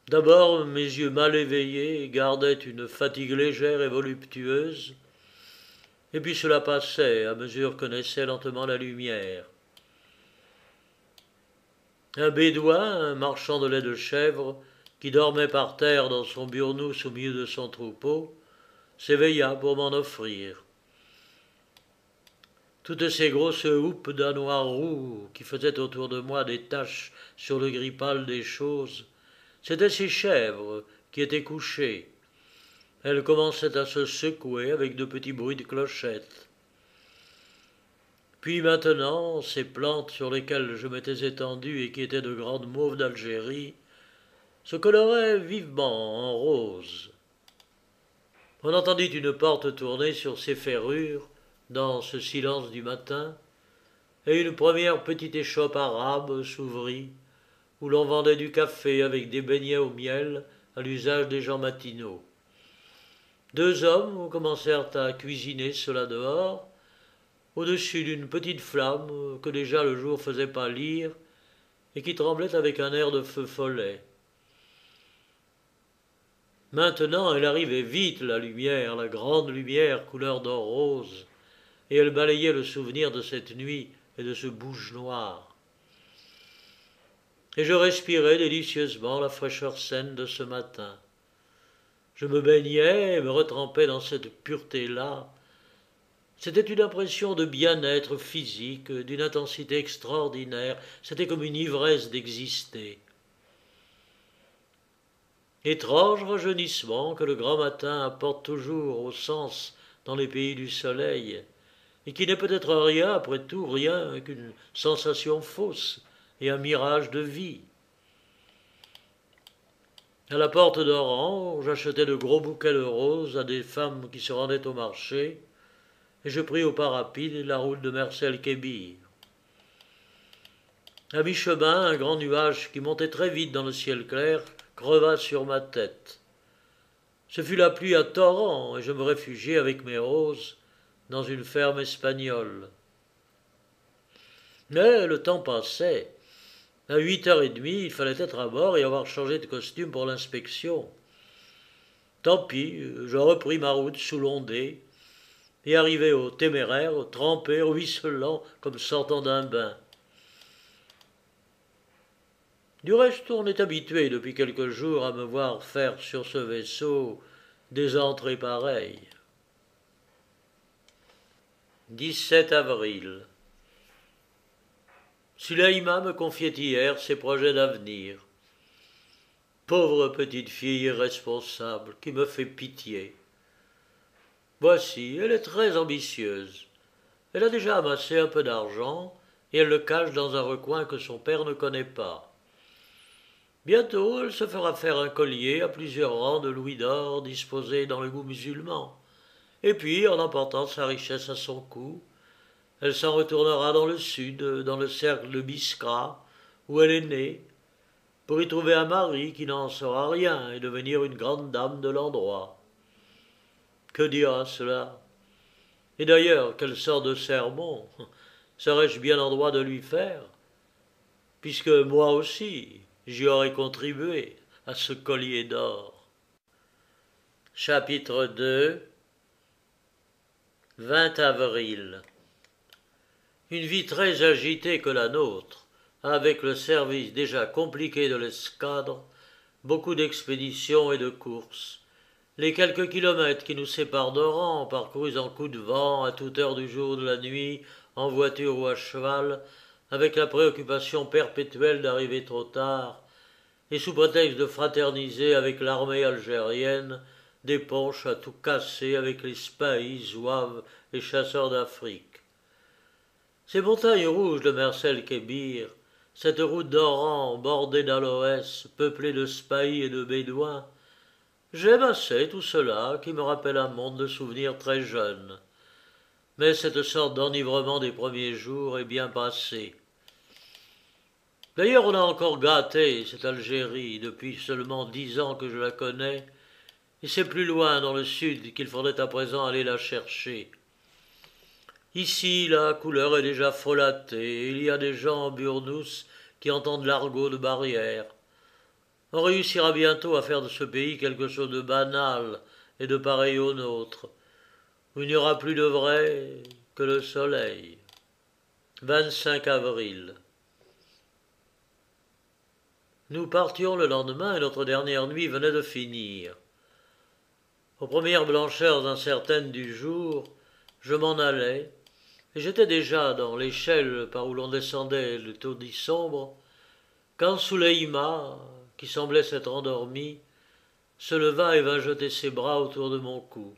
D'abord, mes yeux mal éveillés gardaient une fatigue légère et voluptueuse, et puis cela passait à mesure que naissait lentement la lumière. Un bédouin, un marchand de lait de chèvre, qui dormait par terre dans son burnous au milieu de son troupeau, s'éveilla pour m'en offrir. Toutes ces grosses houppes d'un noir roux qui faisaient autour de moi des taches sur le gris pâle des choses, c'étaient ces chèvres qui étaient couchées. Elles commençaient à se secouer avec de petits bruits de clochettes. Puis maintenant, ces plantes sur lesquelles je m'étais étendu et qui étaient de grandes mauves d'Algérie, se coloraient vivement en rose. On entendit une porte tourner sur ses ferrures dans ce silence du matin, et une première petite échoppe arabe s'ouvrit, où l'on vendait du café avec des beignets au miel à l'usage des gens matinaux. Deux hommes commencèrent à cuisiner cela dehors, au-dessus d'une petite flamme que déjà le jour faisait pâlir et qui tremblait avec un air de feu follet. Maintenant, elle arrivait vite, la lumière, la grande lumière couleur d'or rose, et elle balayait le souvenir de cette nuit et de ce bouge noir. Et je respirais délicieusement la fraîcheur saine de ce matin. Je me baignais et me retrempais dans cette pureté-là. C'était une impression de bien-être physique, d'une intensité extraordinaire. C'était comme une ivresse d'exister. Étrange rajeunissement que le grand matin apporte toujours au sens dans les pays du soleil, et qui n'est peut-être rien, après tout, rien qu'une sensation fausse et un mirage de vie. À la porte d'Oran, j'achetais de gros bouquets de roses à des femmes qui se rendaient au marché, et je pris au pas rapide la route de Mersel-Kébir. À mi-chemin, un grand nuage qui montait très vite dans le ciel clair creva sur ma tête. Ce fut la pluie à torrents, et je me réfugiai avec mes roses dans une ferme espagnole. Mais le temps passait. À 8h30, il fallait être à bord et avoir changé de costume pour l'inspection. Tant pis, je repris ma route sous l'ondée, et arrivé au Téméraire, trempé, ruisselant, comme sortant d'un bain. Du reste, on est habitué depuis quelques jours à me voir faire sur ce vaisseau des entrées pareilles. 17 avril. Suleïma me confiait hier ses projets d'avenir. Pauvre petite fille irresponsable qui me fait pitié. Voici, elle est très ambitieuse. Elle a déjà amassé un peu d'argent et elle le cache dans un recoin que son père ne connaît pas. Bientôt, elle se fera faire un collier à plusieurs rangs de louis d'or disposés dans le goût musulman. Et puis, en emportant sa richesse à son cou, elle s'en retournera dans le sud, dans le cercle de Biskra, où elle est née, pour y trouver un mari qui n'en saura rien et devenir une grande dame de l'endroit. Que dira cela? Et d'ailleurs, quelle sorte de sermon serais-je bien en droit de lui faire? puisque moi aussi j'y aurais contribué à ce collier d'or. Chapitre 2. 20 avril. Une vie très agitée que la nôtre, avec le service déjà compliqué de l'escadre, beaucoup d'expéditions et de courses. Les quelques kilomètres qui nous séparent d'Oran, parcourus en coup de vent, à toute heure du jour ou de la nuit, en voiture ou à cheval, avec la préoccupation perpétuelle d'arriver trop tard, et sous prétexte de fraterniser avec l'armée algérienne, des ponches à tout casser avec les spahis, zouaves et chasseurs d'Afrique. Ces montagnes rouges de Mersel-Kébir, cette route d'Oran bordée d'aloès, peuplée de spahis et de bédouins, j'aime assez tout cela qui me rappelle un monde de souvenirs très jeunes. Mais cette sorte d'enivrement des premiers jours est bien passée. D'ailleurs, on a encore gâté cette Algérie depuis seulement 10 ans que je la connais, et c'est plus loin dans le sud qu'il faudrait à présent aller la chercher. Ici, la couleur est déjà folâtée, et il y a des gens en burnous qui entendent l'argot de barrière. On réussira bientôt à faire de ce pays quelque chose de banal et de pareil au nôtre, où il n'y aura plus de vrai que le soleil. 25 avril. Nous partions le lendemain et notre dernière nuit venait de finir. Aux premières blancheurs incertaines du jour, je m'en allais, et j'étais déjà dans l'échelle par où l'on descendait le taudis sombre, quand Souleyma, qui semblait s'être endormie, se leva et vint jeter ses bras autour de mon cou.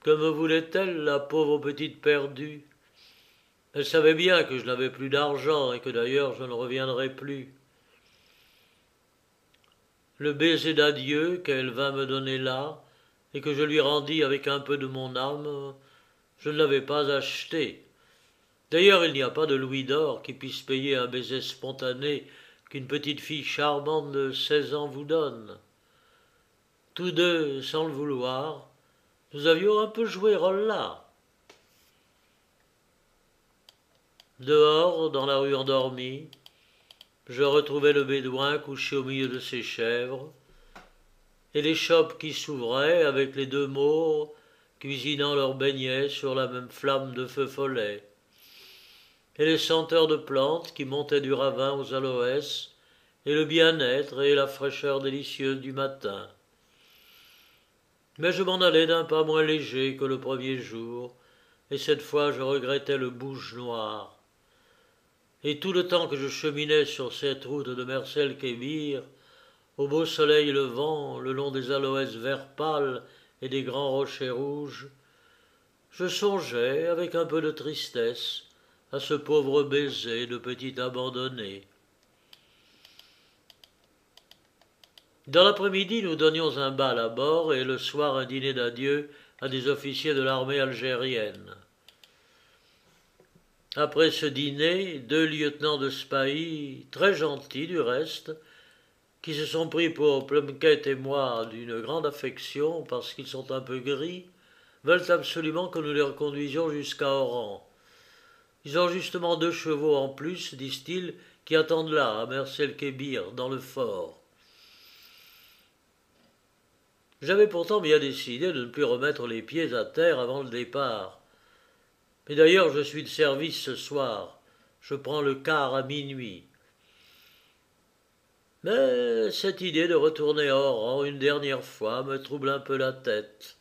Que me voulait-elle, la pauvre petite perdue? Elle savait bien que je n'avais plus d'argent et que d'ailleurs je ne reviendrais plus. Le baiser d'adieu qu'elle vint me donner là, et que je lui rendis avec un peu de mon âme, je ne l'avais pas acheté. D'ailleurs, il n'y a pas de louis d'or qui puisse payer un baiser spontané qu'une petite fille charmante de 16 ans vous donne. Tous deux, sans le vouloir, nous avions un peu joué rôle-là. Dehors, dans la rue endormie, je retrouvais le bédouin couché au milieu de ses chèvres, et les chopes qui s'ouvraient avec les deux Maures cuisinant leurs beignets sur la même flamme de feu follet, et les senteurs de plantes qui montaient du ravin aux aloès, et le bien-être et la fraîcheur délicieuse du matin. Mais je m'en allais d'un pas moins léger que le premier jour, et cette fois je regrettais le bouge noir. Et tout le temps que je cheminais sur cette route de Mersel-Kébir, au beau soleil levant, le long des aloès vert pâle et des grands rochers rouges, je songeais, avec un peu de tristesse, à ce pauvre baiser de petit abandonné. Dans l'après-midi, nous donnions un bal à bord et le soir un dîner d'adieu à des officiers de l'armée algérienne. Après ce dîner, 2 lieutenants de spahis, très gentils du reste, qui se sont pris pour Plunkett et moi d'une grande affection parce qu'ils sont un peu gris, veulent absolument que nous les reconduisions jusqu'à Oran. Ils ont justement 2 chevaux en plus, disent-ils, qui attendent là, à Mersel-Kébir, dans le fort. J'avais pourtant bien décidé de ne plus remettre les pieds à terre avant le départ. Mais d'ailleurs, je suis de service ce soir. Je prends le quart à minuit. Mais cette idée de retourner à Oran une dernière fois me trouble un peu la tête.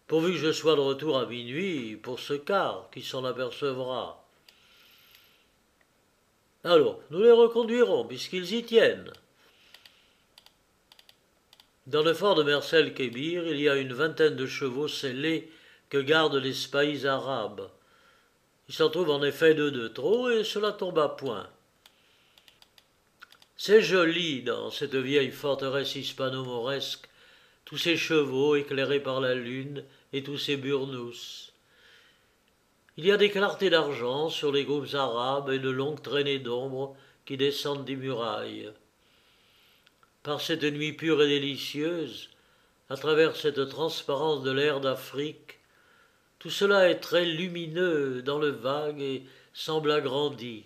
Pourvu que je sois de retour à minuit pour ce quart, qui s'en apercevra. Alors, nous les reconduirons, puisqu'ils y tiennent. Dans le fort de Mersel-Kébir, il y a une vingtaine de chevaux sellés que gardent les spahis arabes. Il s'en trouve en effet 2 de trop, et cela tombe à point. C'est joli dans cette vieille forteresse hispano-mauresque, tous ces chevaux éclairés par la lune et tous ces burnous. Il y a des clartés d'argent sur les groupes arabes et de longues traînées d'ombre qui descendent des murailles. Par cette nuit pure et délicieuse, à travers cette transparence de l'air d'Afrique, tout cela est très lumineux dans le vague et semble agrandi.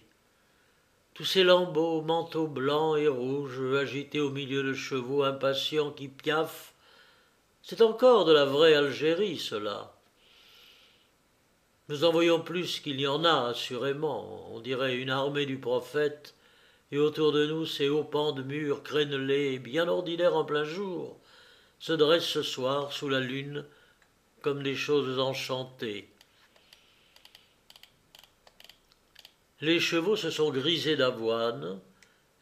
tous ces lambeaux, manteaux blancs et rouges agités au milieu de chevaux impatients qui piaffent, c'est encore de la vraie Algérie, cela. Nous en voyons plus qu'il y en a, assurément, on dirait une armée du prophète, et autour de nous ces hauts pans de murs crénelés, bien ordinaires en plein jour, se dressent ce soir sous la lune comme des choses enchantées. Les chevaux se sont grisés d'avoine,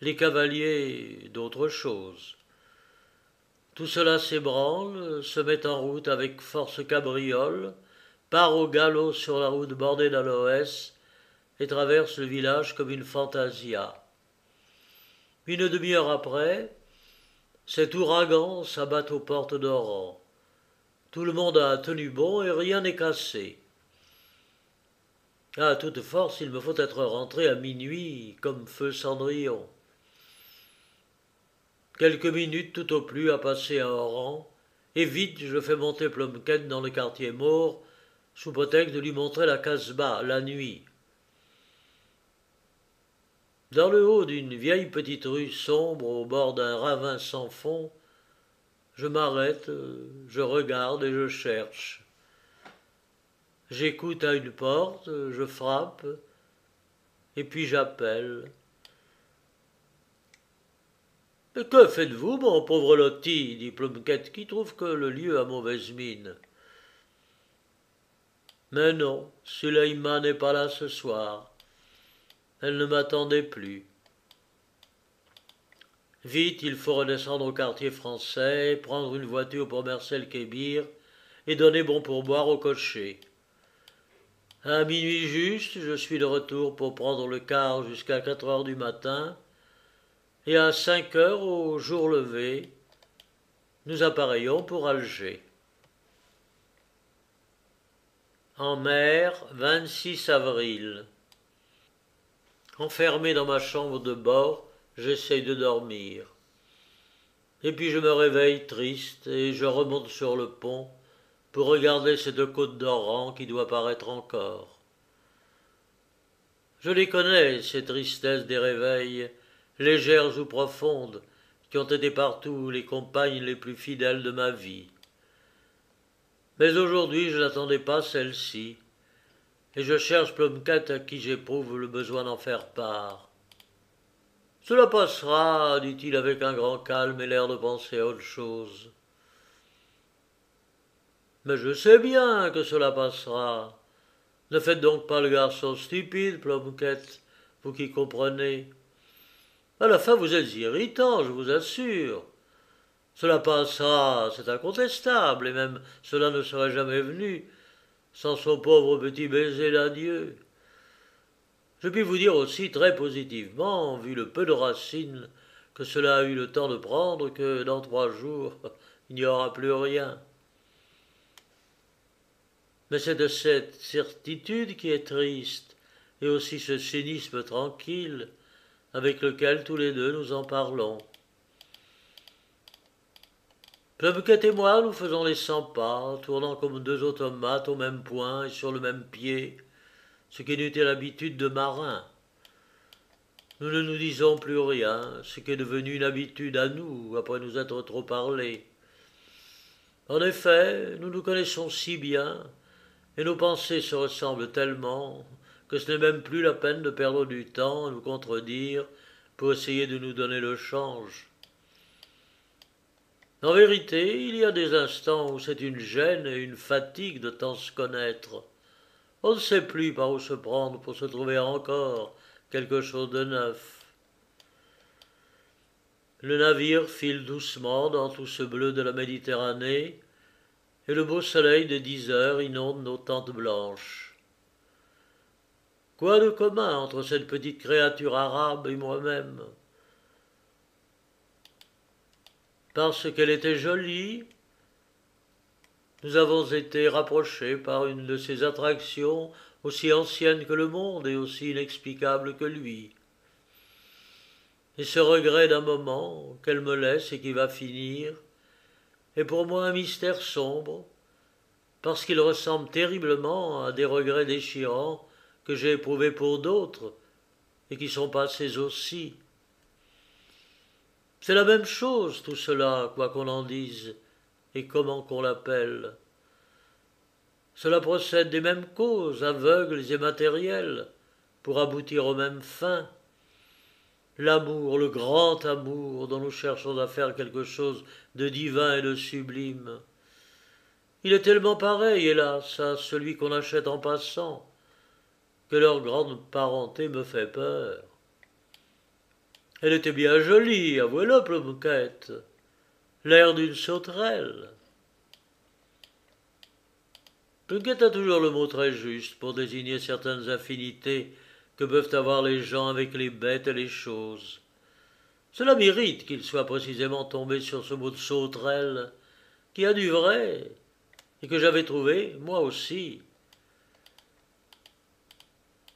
les cavaliers d'autre chose. Tout cela s'ébranle, se met en route avec force cabriole, part au galop sur la route bordée d'aloès et traverse le village comme une fantasia. Une demi-heure après, cet ouragan s'abat aux portes d'Oran. Tout le monde a tenu bon et rien n'est cassé. À toute force, il me faut être rentré à minuit comme feu Cendrillon. Quelques minutes tout au plus à passer à Oran, et vite je fais monter Plumpken dans le quartier maure, sous prétexte de lui montrer la Casbah, la nuit. Dans le haut d'une vieille petite rue sombre au bord d'un ravin sans fond, je m'arrête, je regarde et je cherche. J'écoute à une porte, je frappe, et puis j'appelle. « Mais que faites-vous, mon pauvre Loti ?» dit Plumpket, qui trouve que le lieu a mauvaise mine. Mais non, Suleïma n'est pas là ce soir. Elle ne m'attendait plus. Vite, il faut redescendre au quartier français, prendre une voiture pour Mersel-Kébir et donner bon pourboire au cocher. À minuit juste, je suis de retour pour prendre le car jusqu'à 4 heures du matin, et à 5 heures au jour levé, nous appareillons pour Alger. En mer, 26 avril. Enfermé dans ma chambre de bord, j'essaye de dormir. Et puis je me réveille triste et je remonte sur le pont pour regarder cette côte d'Oran qui doit paraître encore. Je les connais, ces tristesses des réveils, légères ou profondes, qui ont été partout les compagnes les plus fidèles de ma vie. Mais aujourd'hui je n'attendais pas celle-ci, et je cherche Plumpket à qui j'éprouve le besoin d'en faire part. « Cela passera, dit-il avec un grand calme et l'air de penser à autre chose. Mais je sais bien que cela passera. Ne faites donc pas le garçon stupide, Plumpket, vous qui comprenez. À la fin, vous êtes irritant, je vous assure. Cela passera, c'est incontestable, et même cela ne serait jamais venu sans son pauvre petit baiser d'adieu. Je puis vous dire aussi très positivement, vu le peu de racines que cela a eu le temps de prendre, que dans 3 jours, il n'y aura plus rien. Mais c'est de cette certitude qui est triste, et aussi ce cynisme tranquille avec lequel tous les deux nous en parlons. Plumpket et moi, nous faisons les 100 pas, tournant comme 2 automates au même point et sur le même pied, ce qui n'était l'habitude de marins. Nous ne nous disons plus rien, ce qui est devenu une habitude à nous, après nous être trop parlé. En effet, nous nous connaissons si bien, et nos pensées se ressemblent tellement, que ce n'est même plus la peine de perdre du temps à nous contredire pour essayer de nous donner le change. En vérité, il y a des instants où c'est une gêne et une fatigue de tant se connaître. On ne sait plus par où se prendre pour se trouver encore quelque chose de neuf. Le navire file doucement dans tout ce bleu de la Méditerranée, et le beau soleil de 10 heures inonde nos tentes blanches. Quoi de commun entre cette petite créature arabe et moi-même? Parce qu'elle était jolie, nous avons été rapprochés par une de ces attractions aussi anciennes que le monde et aussi inexplicables que lui. Et ce regret d'un moment qu'elle me laisse et qui va finir est pour moi un mystère sombre, parce qu'il ressemble terriblement à des regrets déchirants que j'ai éprouvés pour d'autres, et qui sont passés aussi. C'est la même chose tout cela, quoi qu'on en dise, et comment qu'on l'appelle. Cela procède des mêmes causes, aveugles et matérielles, pour aboutir aux mêmes fins. L'amour, le grand amour dont nous cherchons à faire quelque chose de divin et de sublime. Il est tellement pareil, hélas, à celui qu'on achète en passant, que leur grande parenté me fait peur. Elle était bien jolie, avouez-le, Pluquette, l'air d'une sauterelle. Pluquette a toujours le mot très juste pour désigner certaines affinités que peuvent avoir les gens avec les bêtes et les choses. Cela m'irrite qu'il soit précisément tombé sur ce mot de sauterelle, qui a du vrai, et que j'avais trouvé, moi aussi.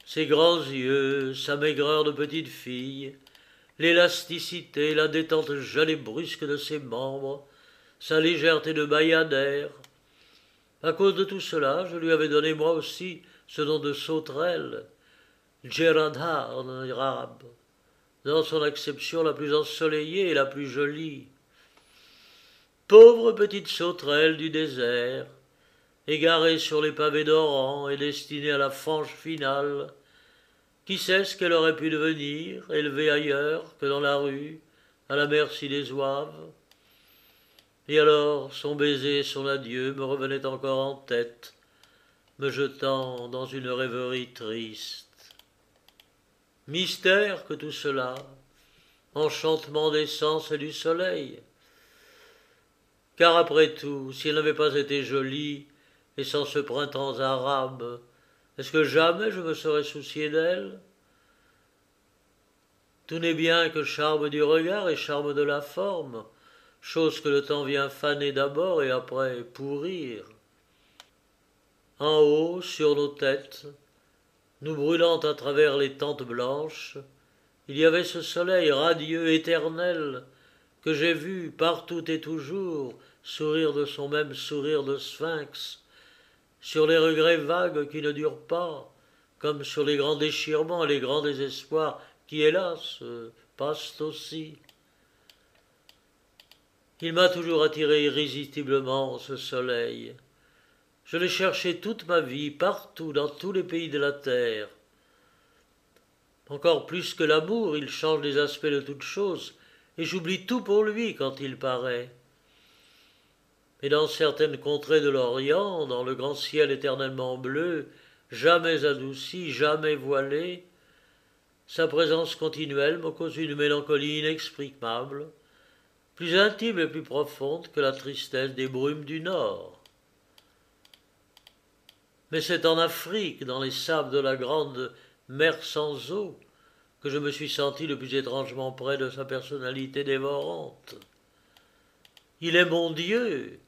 Ses grands yeux, sa maigreur de petite fille, l'élasticité, la détente jeune et brusque de ses membres, sa légèreté de bayadère. À cause de tout cela, je lui avais donné moi aussi ce nom de sauterelle, Djeradha en arabe, dans son acception la plus ensoleillée et la plus jolie. Pauvre petite sauterelle du désert, égarée sur les pavés d'Oran et destinée à la fange finale, qui sait ce qu'elle aurait pu devenir, élevée ailleurs que dans la rue, à la merci des zouaves. Et alors son baiser, son adieu me revenaient encore en tête, me jetant dans une rêverie triste. Mystère que tout cela, enchantement des sens et du soleil. Car après tout, si elle n'avait pas été jolie, et sans ce printemps arabe, est-ce que jamais je me serais soucié d'elle? Tout n'est bien que charme du regard et charme de la forme, chose que le temps vient faner d'abord et après pourrir. En haut, sur nos têtes, nous brûlant à travers les tentes blanches, il y avait ce soleil radieux, éternel, que j'ai vu partout et toujours sourire de son même sourire de sphinx, sur les regrets vagues qui ne durent pas, comme sur les grands déchirements et les grands désespoirs qui, hélas, passent aussi. Il m'a toujours attiré irrésistiblement, ce soleil. Je l'ai cherché toute ma vie, partout, dans tous les pays de la terre. Encore plus que l'amour, il change les aspects de toutes choses, et j'oublie tout pour lui quand il paraît. Et dans certaines contrées de l'Orient, dans le grand ciel éternellement bleu, jamais adouci, jamais voilé, sa présence continuelle me cause une mélancolie inexprimable, plus intime et plus profonde que la tristesse des brumes du Nord. Mais c'est en Afrique, dans les sables de la grande mer sans eau, que je me suis senti le plus étrangement près de sa personnalité dévorante. Il est mon Dieu.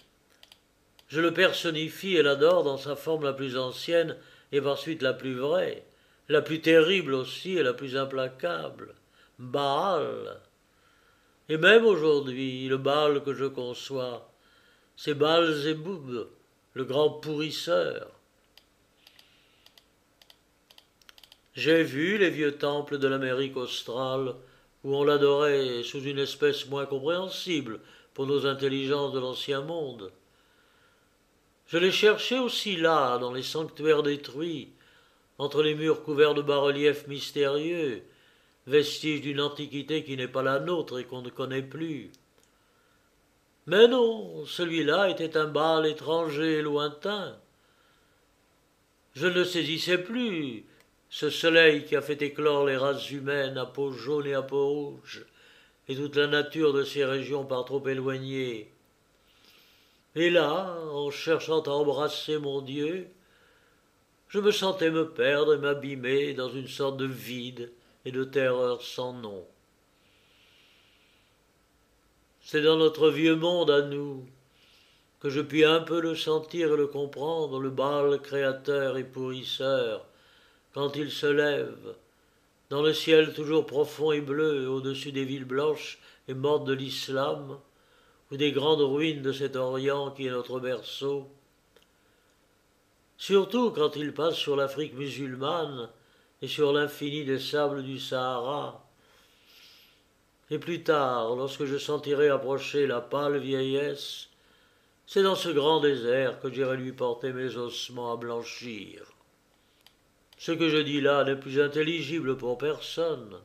Je le personnifie et l'adore dans sa forme la plus ancienne et par suite la plus vraie, la plus terrible aussi et la plus implacable, Baal. Et même aujourd'hui, le Baal que je conçois, c'est Baal-Zéboub, le grand pourrisseur. J'ai vu les vieux temples de l'Amérique australe, où on l'adorait sous une espèce moins compréhensible pour nos intelligences de l'ancien monde. Je l'ai cherché aussi là, dans les sanctuaires détruits, entre les murs couverts de bas-reliefs mystérieux, vestiges d'une antiquité qui n'est pas la nôtre et qu'on ne connaît plus. Mais non, celui-là était un Baal étranger et lointain. Je ne le saisissais plus, ce soleil qui a fait éclore les races humaines à peau jaune et à peau rouge, et toute la nature de ces régions par trop éloignées. Et là, en cherchant à embrasser mon Dieu, je me sentais me perdre et m'abîmer dans une sorte de vide et de terreur sans nom. C'est dans notre vieux monde à nous que je puis un peu le sentir et le comprendre, le Baal créateur et pourrisseur, quand il se lève, dans le ciel toujours profond et bleu, au-dessus des villes blanches et mortes de l'islam, ou des grandes ruines de cet Orient qui est notre berceau. Surtout quand il passe sur l'Afrique musulmane et sur l'infini des sables du Sahara. Et plus tard, lorsque je sentirai approcher la pâle vieillesse, c'est dans ce grand désert que j'irai lui porter mes ossements à blanchir. Ce que je dis là n'est plus intelligible pour personne.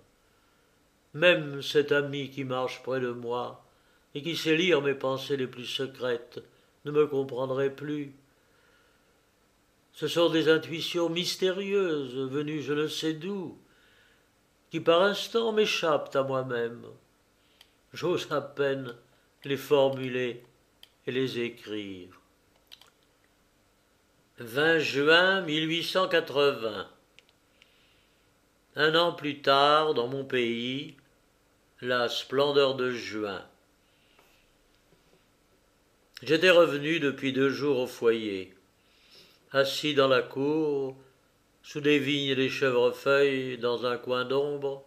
Même cet ami qui marche près de moi et qui sait lire mes pensées les plus secrètes ne me comprendrait plus. Ce sont des intuitions mystérieuses, venues je ne sais d'où, qui par instants m'échappent à moi-même. J'ose à peine les formuler et les écrire. 20 juin 1880. Un an plus tard, dans mon pays, la splendeur de juin. J'étais revenu depuis 2 jours au foyer. Assis dans la cour, sous des vignes et des chèvrefeuilles, dans un coin d'ombre,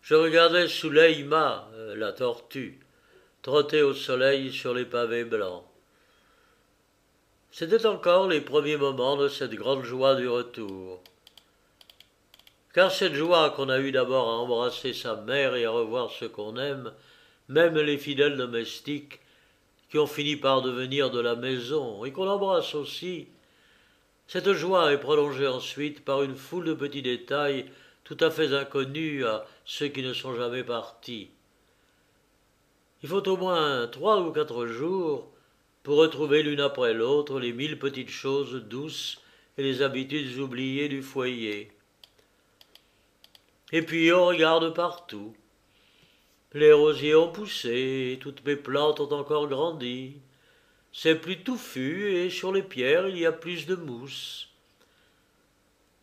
je regardais Souleyma, la tortue, trotter au soleil sur les pavés blancs. C'étaient encore les premiers moments de cette grande joie du retour. Car cette joie qu'on a eue d'abord à embrasser sa mère et à revoir ce qu'on aime, même les fidèles domestiques qui ont fini par devenir de la maison et qu'on embrasse aussi, cette joie est prolongée ensuite par une foule de petits détails tout à fait inconnus à ceux qui ne sont jamais partis. Il faut au moins 3 ou 4 jours pour retrouver l'une après l'autre les 1000 petites choses douces et les habitudes oubliées du foyer. Et puis on regarde partout. Les rosiers ont poussé, toutes mes plantes ont encore grandi. C'est plus touffu et sur les pierres il y a plus de mousse.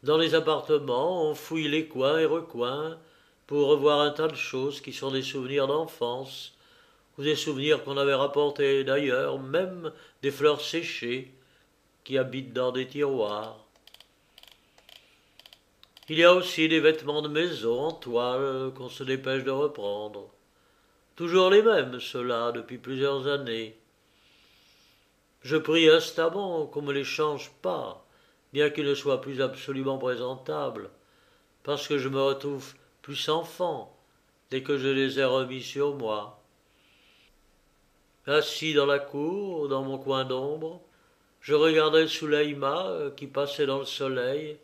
Dans les appartements, on fouille les coins et recoins pour revoir un tas de choses qui sont des souvenirs d'enfance, ou des souvenirs qu'on avait rapportés d'ailleurs, même des fleurs séchées qui habitent dans des tiroirs. Il y a aussi des vêtements de maison en toile qu'on se dépêche de reprendre. Toujours les mêmes, ceux-là, depuis plusieurs années. Je prie instamment qu'on ne me les change pas, bien qu'ils ne soient plus absolument présentables, parce que je me retrouve plus enfant dès que je les ai remis sur moi. Assis dans la cour, dans mon coin d'ombre, je regardais Souleyma qui passait dans le soleil,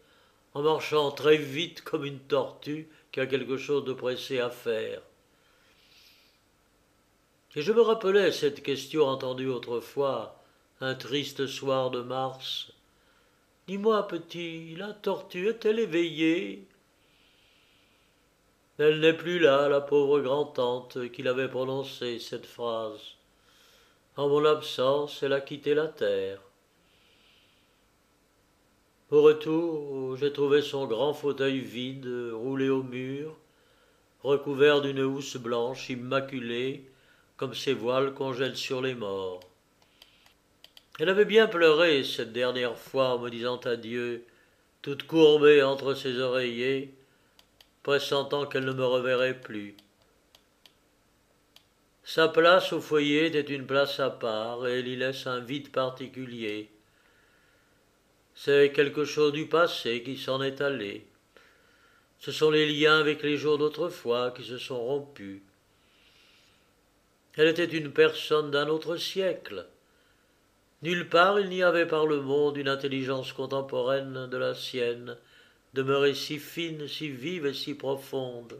en marchant très vite comme une tortue qui a quelque chose de pressé à faire. Et je me rappelais cette question entendue autrefois, un triste soir de mars. « Dis-moi, petit, la tortue est-elle éveillée ?» Elle n'est plus là, la pauvre grand-tante qui l'avait prononcée, cette phrase. En mon absence, elle a quitté la terre. Au retour, j'ai trouvé son grand fauteuil vide, roulé au mur, recouvert d'une housse blanche immaculée, comme ces voiles qu'on jette sur les morts. Elle avait bien pleuré cette dernière fois en me disant adieu, toute courbée entre ses oreillers, pressentant qu'elle ne me reverrait plus. Sa place au foyer était une place à part, et elle y laisse un vide particulier. C'est quelque chose du passé qui s'en est allé. Ce sont les liens avec les jours d'autrefois qui se sont rompus. Elle était une personne d'un autre siècle. Nulle part il n'y avait par le monde une intelligence contemporaine de la sienne, demeurée si fine, si vive et si profonde.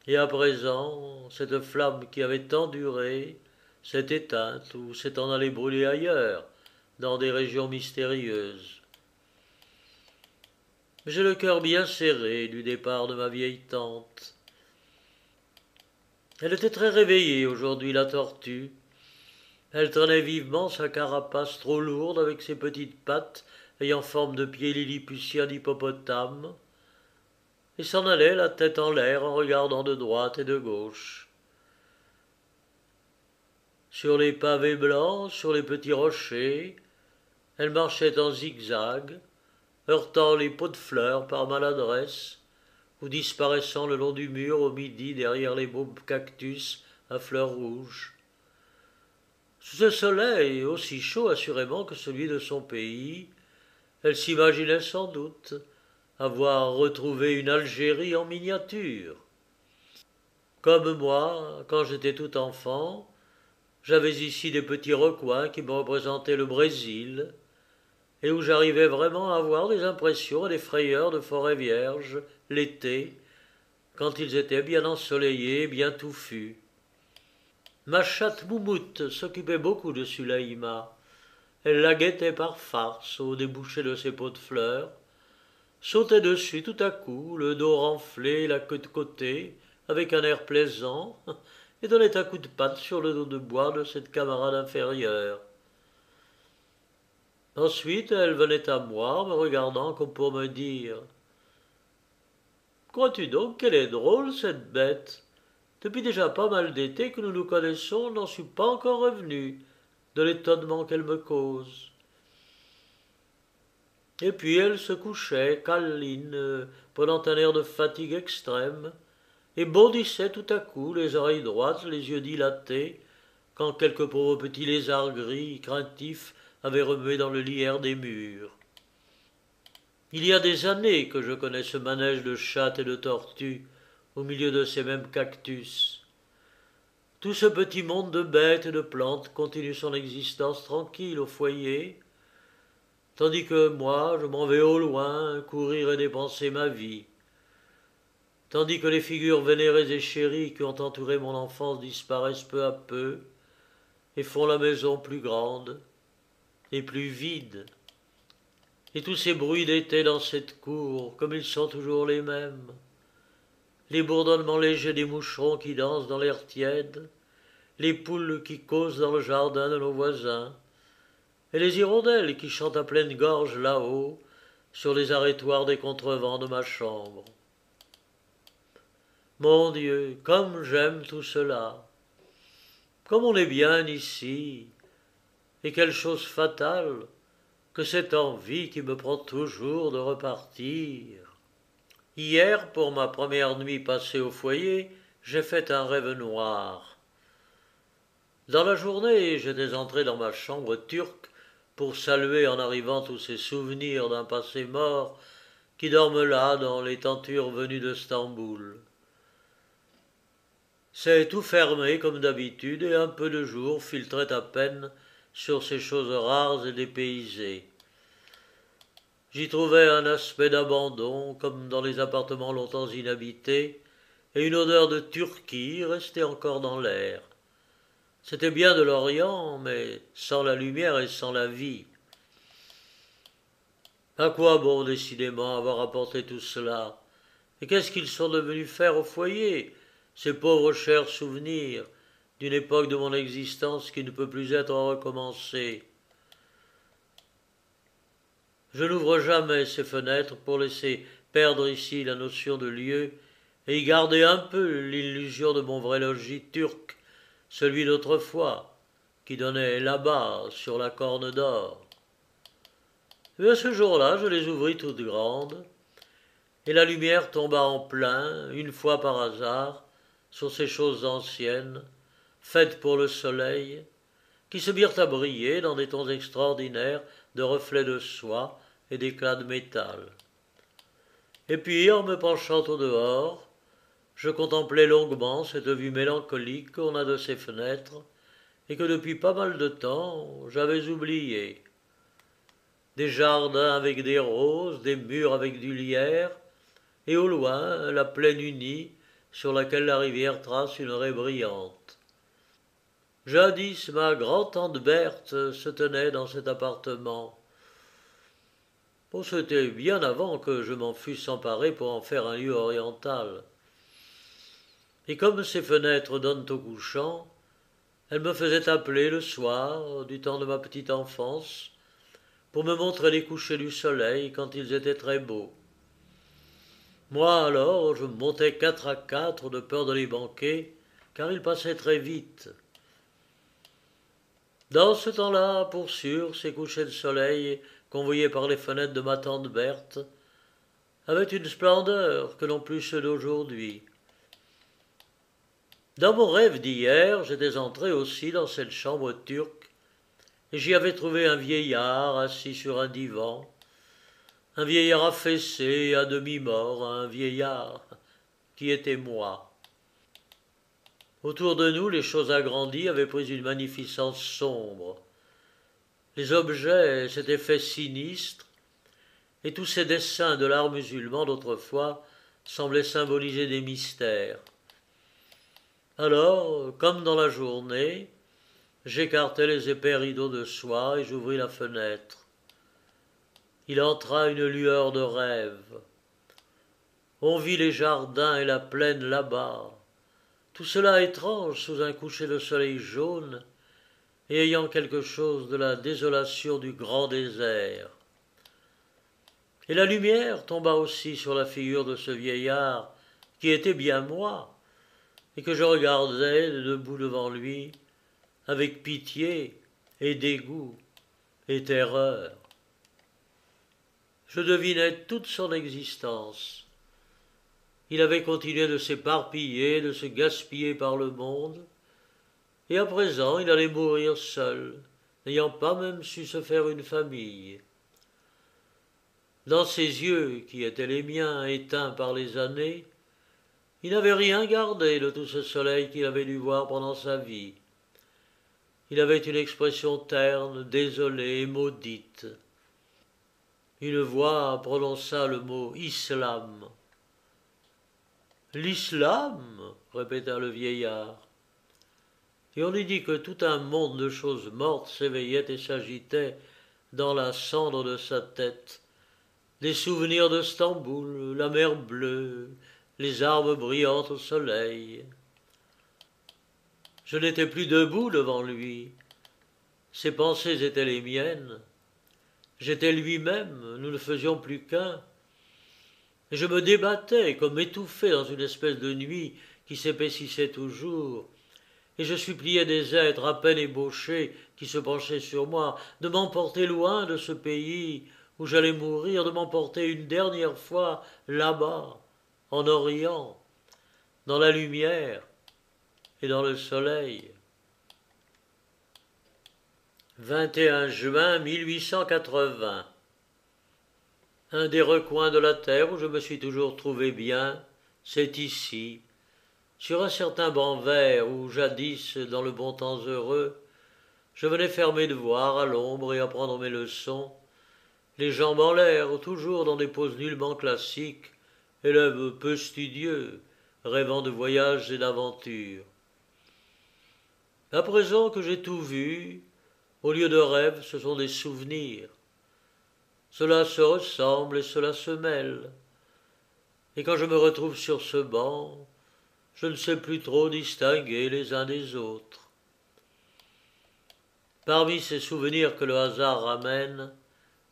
Et à présent, cette flamme qui avait tant duré s'est éteinte ou s'est en allée brûler ailleurs, dans des régions mystérieuses. J'ai le cœur bien serré du départ de ma vieille tante. Elle était très réveillée aujourd'hui, la tortue. Elle traînait vivement sa carapace trop lourde avec ses petites pattes ayant forme de pieds lilliputiens d'hippopotame, et s'en allait la tête en l'air en regardant de droite et de gauche. Sur les pavés blancs, sur les petits rochers, elle marchait en zigzag, heurtant les pots de fleurs par maladresse, ou disparaissant le long du mur au midi derrière les beaux cactus à fleurs rouges. Sous ce soleil, aussi chaud assurément que celui de son pays, elle s'imaginait sans doute avoir retrouvé une Algérie en miniature. Comme moi, quand j'étais tout enfant, j'avais ici des petits recoins qui me représentaient le Brésil, et où j'arrivais vraiment à avoir des impressions et des frayeurs de forêts vierges, l'été, quand ils étaient bien ensoleillés, bien touffus. Ma chatte Moumoute s'occupait beaucoup de Sulaïma. Elle la guettait par farce au débouché de ses pots de fleurs, sautait dessus tout à coup, le dos renflé, la queue de côté, avec un air plaisant, et donnait un coup de patte sur le dos de bois de cette camarade inférieure. Ensuite, elle venait à moi, me regardant comme pour me dire « Crois-tu donc qu'elle est drôle, cette bête ? Depuis déjà pas mal d'été que nous nous connaissons, je n'en suis pas encore revenu de l'étonnement qu'elle me cause. » Et puis elle se couchait, câline, prenant un air de fatigue extrême, et bondissait tout à coup, les oreilles droites, les yeux dilatés, quand quelques pauvres petits lézards gris, craintifs, avaient remué dans le lierre des murs. Il y a des années que je connais ce manège de chattes et de tortues, au milieu de ces mêmes cactus. Tout ce petit monde de bêtes et de plantes continue son existence tranquille au foyer, tandis que moi, je m'en vais au loin, courir et dépenser ma vie. Tandis que les figures vénérées et chéries qui ont entouré mon enfance disparaissent peu à peu et font la maison plus grande et plus vide. Et tous ces bruits d'été dans cette cour, comme ils sont toujours les mêmes. Les bourdonnements légers des moucherons qui dansent dans l'air tiède, les poules qui causent dans le jardin de nos voisins, et les hirondelles qui chantent à pleine gorge là-haut, sur les arrêtoirs des contrevents de ma chambre. Mon Dieu, comme j'aime tout cela. Comme on est bien ici, et quelle chose fatale que cette envie qui me prend toujours de repartir. Hier, pour ma première nuit passée au foyer, j'ai fait un rêve noir. Dans la journée, j'étais entré dans ma chambre turque pour saluer en arrivant tous ces souvenirs d'un passé mort qui dorment là dans les tentures venues de Stamboul. C'est tout fermé comme d'habitude et un peu de jour filtrait à peine sur ces choses rares et dépaysées. J'y trouvais un aspect d'abandon, comme dans les appartements longtemps inhabités, et une odeur de Turquie restait encore dans l'air. C'était bien de l'Orient, mais sans la lumière et sans la vie. À quoi bon, décidément, avoir apporté tout cela? Et qu'est-ce qu'ils sont devenus faire au foyer, ces pauvres chers souvenirs d'une époque de mon existence qui ne peut plus être recommencée? Je n'ouvre jamais ces fenêtres pour laisser perdre ici la notion de lieu et y garder un peu l'illusion de mon vrai logis turc, celui d'autrefois, qui donnait là-bas sur la Corne d'Or. Mais ce jour-là, je les ouvris toutes grandes, et la lumière tomba en plein, une fois par hasard, sur ces choses anciennes, faites pour le soleil, qui se mirent à briller dans des tons extraordinaires de reflets de soie et d'éclats de métal. Et puis, en me penchant au dehors, je contemplais longuement cette vue mélancolique qu'on a de ces fenêtres, et que depuis pas mal de temps j'avais oubliée. Des jardins avec des roses, des murs avec du lierre, et au loin la plaine unie sur laquelle la rivière trace une raie brillante. Jadis, ma grand-tante Berthe se tenait dans cet appartement. Bon, c'était bien avant que je m'en fusse emparé pour en faire un lieu oriental. Et comme ces fenêtres donnent au couchant, elle me faisait appeler le soir, du temps de ma petite enfance, pour me montrer les couchers du soleil quand ils étaient très beaux. Moi alors, je montais 4 à 4 de peur de les manquer, car ils passaient très vite. Dans ce temps-là, pour sûr, ces couchers de soleil qu'on voyait par les fenêtres de ma tante Berthe avaient une splendeur que n'ont plus ceux d'aujourd'hui. Dans mon rêve d'hier, j'étais entré aussi dans cette chambre turque, et j'y avais trouvé un vieillard assis sur un divan, un vieillard affaissé, à demi-mort, un vieillard qui était moi. Autour de nous, les choses agrandies avaient pris une magnificence sombre. Les objets s'étaient faits sinistres, et tous ces dessins de l'art musulman d'autrefois semblaient symboliser des mystères. Alors, comme dans la journée, j'écartai les épais rideaux de soie et j'ouvris la fenêtre. Il entra une lueur de rêve. On vit les jardins et la plaine là-bas. Tout cela étrange sous un coucher de soleil jaune et ayant quelque chose de la désolation du grand désert. Et la lumière tomba aussi sur la figure de ce vieillard qui était bien moi et que je regardais debout devant lui avec pitié et dégoût et terreur. Je devinais toute son existence. Il avait continué de s'éparpiller, de se gaspiller par le monde, et à présent il allait mourir seul, n'ayant pas même su se faire une famille. Dans ses yeux, qui étaient les miens, éteints par les années, il n'avait rien gardé de tout ce soleil qu'il avait dû voir pendant sa vie. Il avait une expression terne, désolée et maudite. Une voix prononça le mot « Islam ». « L'islam » répéta le vieillard. Et on eût dit que tout un monde de choses mortes s'éveillait et s'agitait dans la cendre de sa tête. Des souvenirs de Stamboul, la mer bleue, les arbres brillants au soleil. Je n'étais plus debout devant lui. Ses pensées étaient les miennes. J'étais lui-même, nous ne faisions plus qu'un. Et je me débattais comme étouffé dans une espèce de nuit qui s'épaississait toujours, et je suppliais des êtres à peine ébauchés qui se penchaient sur moi de m'emporter loin de ce pays où j'allais mourir, de m'emporter une dernière fois là-bas, en Orient, dans la lumière et dans le soleil. 21 juin 1880. Un des recoins de la terre où je me suis toujours trouvé bien, c'est ici, sur un certain banc vert où, jadis, dans le bon temps heureux, je venais faire mes devoirs à l'ombre et apprendre mes leçons, les jambes en l'air, toujours dans des poses nullement classiques, élève peu studieux, rêvant de voyages et d'aventures. À présent que j'ai tout vu, au lieu de rêves, ce sont des souvenirs. Cela se ressemble et cela se mêle. Et quand je me retrouve sur ce banc, je ne sais plus trop distinguer les uns des autres. Parmi ces souvenirs que le hasard ramène,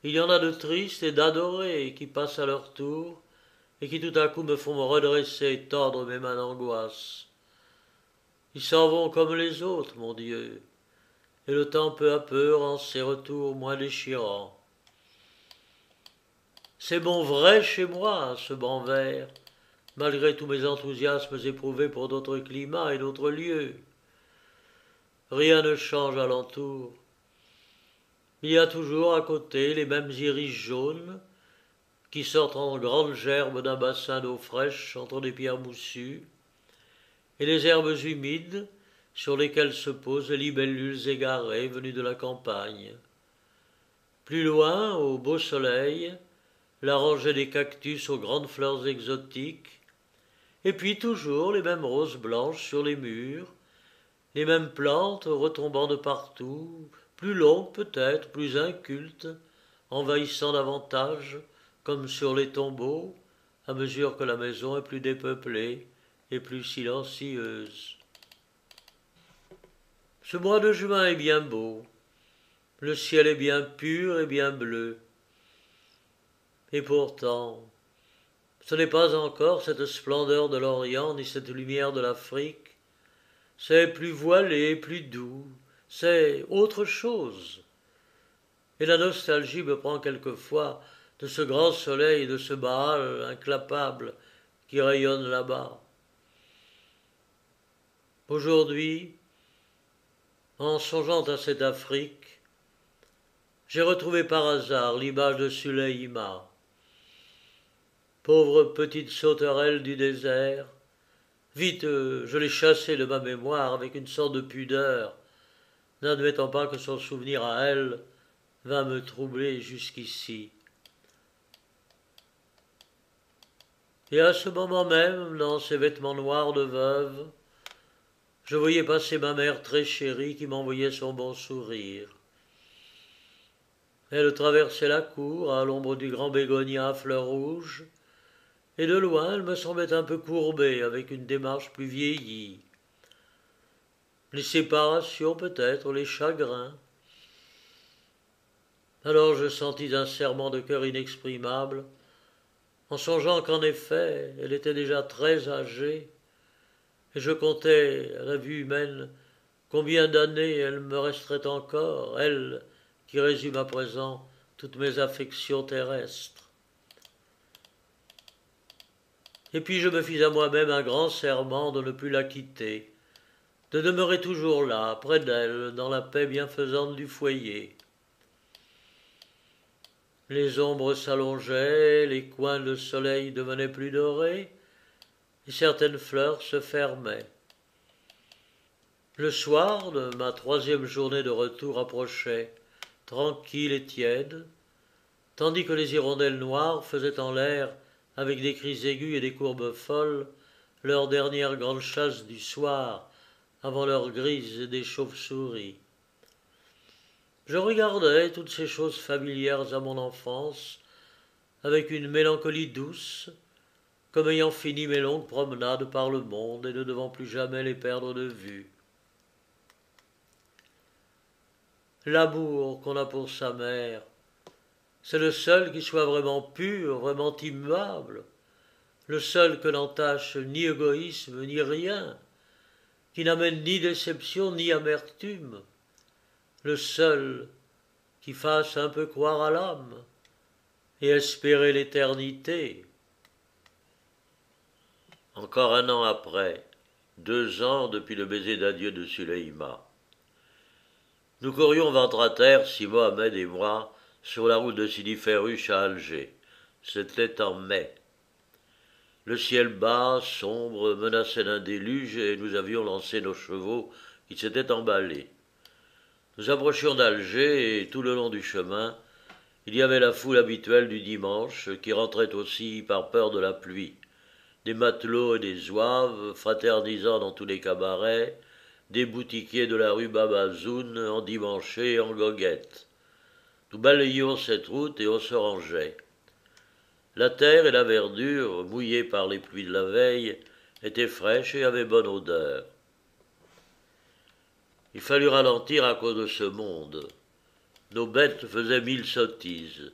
il y en a de tristes et d'adorés qui passent à leur tour et qui tout à coup me font me redresser et tordre mes mains d'angoisse. Ils s'en vont comme les autres, mon Dieu, et le temps peu à peu rend ses retours moins déchirants. C'est bon vrai chez moi, ce banc vert, malgré tous mes enthousiasmes éprouvés pour d'autres climats et d'autres lieux. Rien ne change alentour. Il y a toujours à côté les mêmes iris jaunes qui sortent en grandes gerbes d'un bassin d'eau fraîche entre des pierres moussues, et les herbes humides sur lesquelles se posent les libellules égarées venues de la campagne. Plus loin, au beau soleil, la rangée des cactus aux grandes fleurs exotiques, et puis toujours les mêmes roses blanches sur les murs, les mêmes plantes retombant de partout, plus longues peut-être, plus incultes, envahissant davantage, comme sur les tombeaux, à mesure que la maison est plus dépeuplée et plus silencieuse. Ce mois de juin est bien beau, le ciel est bien pur et bien bleu. Et pourtant, ce n'est pas encore cette splendeur de l'Orient ni cette lumière de l'Afrique. C'est plus voilé, plus doux, c'est autre chose. Et la nostalgie me prend quelquefois de ce grand soleil et de ce Baal inclappable qui rayonne là-bas. Aujourd'hui, en songeant à cette Afrique, j'ai retrouvé par hasard l'image de Suleyma. pauvre petite sauterelle du désert. Vite, je l'ai chassée de ma mémoire avec une sorte de pudeur, n'admettant pas que son souvenir à elle vint me troubler jusqu'ici. Et à ce moment même, dans ses vêtements noirs de veuve, je voyais passer ma mère très chérie qui m'envoyait son bon sourire. Elle traversait la cour à l'ombre du grand bégonia à fleurs rouges, et de loin elle me semblait un peu courbée, avec une démarche plus vieillie. Les séparations peut-être, les chagrins. Alors je sentis un serrement de cœur inexprimable, en songeant qu'en effet elle était déjà très âgée, et je comptais, à la vue humaine, combien d'années elle me resterait encore, elle qui résume à présent toutes mes affections terrestres. Et puis je me fis à moi-même un grand serment de ne plus la quitter, de demeurer toujours là, près d'elle, dans la paix bienfaisante du foyer. Les ombres s'allongeaient, les coins de soleil devenaient plus dorés, et certaines fleurs se fermaient. Le soir de ma 3e journée de retour approchait, tranquille et tiède, tandis que les hirondelles noires faisaient en l'air, avec des cris aigus et des courbes folles, leur dernière grande chasse du soir, avant l'heure grise des chauves-souris. Je regardais toutes ces choses familières à mon enfance, avec une mélancolie douce, comme ayant fini mes longues promenades par le monde et ne devant plus jamais les perdre de vue. L'amour qu'on a pour sa mère, c'est le seul qui soit vraiment pur, vraiment immuable, le seul que n'entache ni égoïsme ni rien, qui n'amène ni déception ni amertume, le seul qui fasse un peu croire à l'âme et espérer l'éternité. Encore un an après, 2 ans depuis le baiser d'adieu de Suleïma. Nous courions ventre à terre, si Mohamed et moi, sur la route de Sidi Ferruche à Alger. C'était en mai. Le ciel bas, sombre, menaçait d'un déluge et nous avions lancé nos chevaux qui s'étaient emballés. Nous approchions d'Alger et tout le long du chemin, il y avait la foule habituelle du dimanche qui rentrait aussi par peur de la pluie. Des matelots et des zouaves fraternisant dans tous les cabarets, des boutiquiers de la rue Babazoun endimanchés et en goguette. Nous balayions cette route et on se rangeait. La terre et la verdure, mouillées par les pluies de la veille, étaient fraîches et avaient bonne odeur. Il fallut ralentir à cause de ce monde. Nos bêtes faisaient 1000 sottises.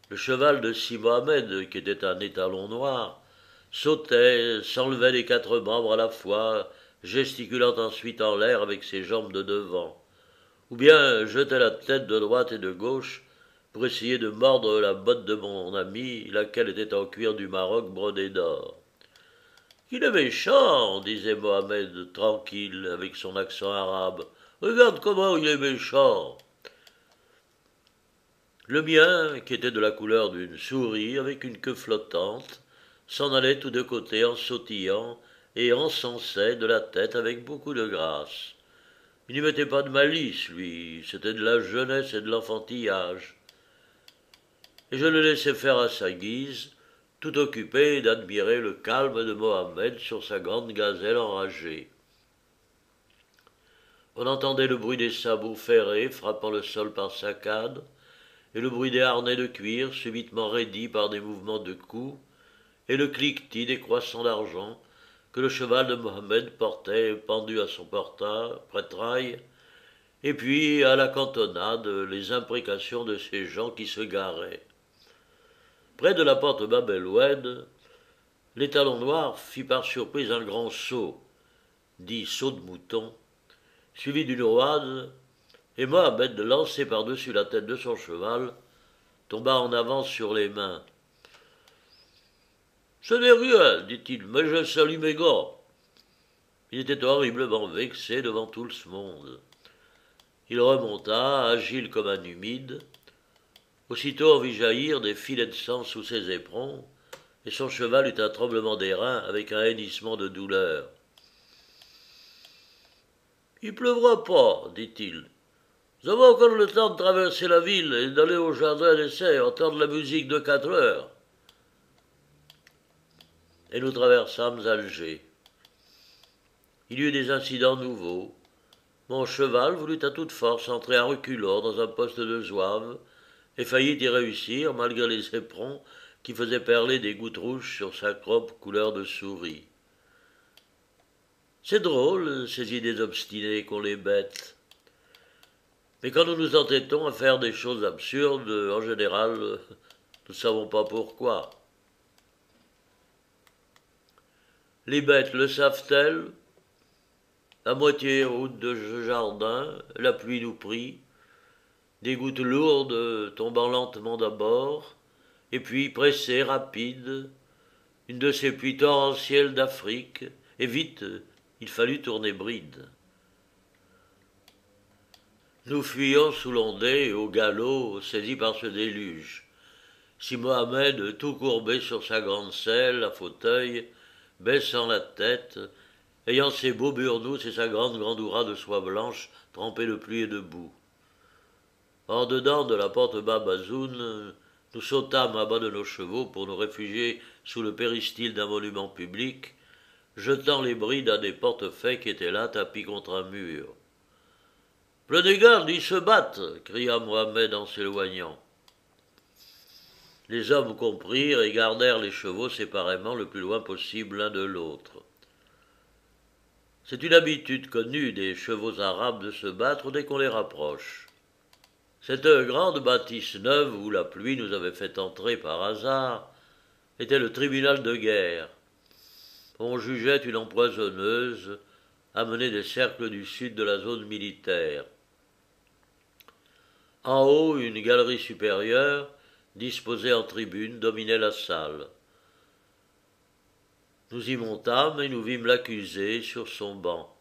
Le cheval de Si Mohamed, qui était un étalon noir, sautait, s'enlevait les 4 membres à la fois, gesticulant ensuite en l'air avec ses jambes de devant, ou bien jetait la tête de droite et de gauche pour essayer de mordre la botte de mon ami, laquelle était en cuir du Maroc brodé d'or. « Il est méchant, disait Mohamed, tranquille, avec son accent arabe. Regarde comment il est méchant. Le mien, qui était de la couleur d'une souris avec une queue flottante, s'en allait tous de côté en sautillant et encensait de la tête avec beaucoup de grâce. Il n'y mettait pas de malice, lui, c'était de la jeunesse et de l'enfantillage. Et je le laissais faire à sa guise, tout occupé d'admirer le calme de Mohamed sur sa grande gazelle enragée. On entendait le bruit des sabots ferrés frappant le sol par saccades, et le bruit des harnais de cuir subitement raidis par des mouvements de cou, et le cliquetis des croissants d'argent que le cheval de Mohamed portait pendu à son prêtrail, et puis à la cantonade les imprécations de ces gens qui se garaient. Près de la porte Bab el-Oued, l'étalon noir fit par surprise un grand saut, dit saut de mouton, suivi d'une roide, et Mohamed, lancé par-dessus la tête de son cheval, tomba en avant sur les mains. « Ce n'est rien, dit-il, mais je salue mes gants. » Il était horriblement vexé devant tout ce monde. Il remonta, agile comme un humide. Aussitôt on vit jaillir des filets de sang sous ses éperons, et son cheval eut un tremblement des reins avec un hennissement de douleur. « Il pleuvra pas, dit-il. Nous avons encore le temps de traverser la ville et d'aller au jardin d'essai entendre la musique de 4 heures. » Et nous traversâmes Alger. Il y eut des incidents nouveaux. Mon cheval voulut à toute force entrer à reculons dans un poste de zouave et faillit y réussir malgré les éperons qui faisaient perler des gouttes rouges sur sa croppe couleur de souris. C'est drôle, ces idées obstinées qu'ont les bêtes. Mais quand nous nous entêtons à faire des choses absurdes, en général, nous ne savons pas pourquoi. Les bêtes le savent-elles? À moitié route de jardin, la pluie nous prit, des gouttes lourdes tombant lentement d'abord, et puis pressées, rapides, une de ces pluies torrentielles d'Afrique, et vite, il fallut tourner bride. Nous fuyions sous l'ondée, au galop, saisis par ce déluge. Si Mohamed, tout courbé sur sa grande selle, à fauteuil, baissant la tête, ayant ses beaux burnous et sa grande gandoura de soie blanche trempée de pluie et de boue. En dedans de la porte Babazoun, nous sautâmes à bas de nos chevaux pour nous réfugier sous le péristyle d'un monument public, jetant les brides à des portefaix qui étaient là tapis contre un mur. « Prenez garde, ils se battent !» cria Mohamed en s'éloignant. Les hommes comprirent et gardèrent les chevaux séparément le plus loin possible l'un de l'autre. C'est une habitude connue des chevaux arabes de se battre dès qu'on les rapproche. Cette grande bâtisse neuve où la pluie nous avait fait entrer par hasard était le tribunal de guerre. On jugeait une empoisonneuse amenée des cercles du sud de la zone militaire. En haut, une galerie supérieure, disposée en tribune, dominait la salle. Nous y montâmes et nous vîmes l'accusée sur son banc.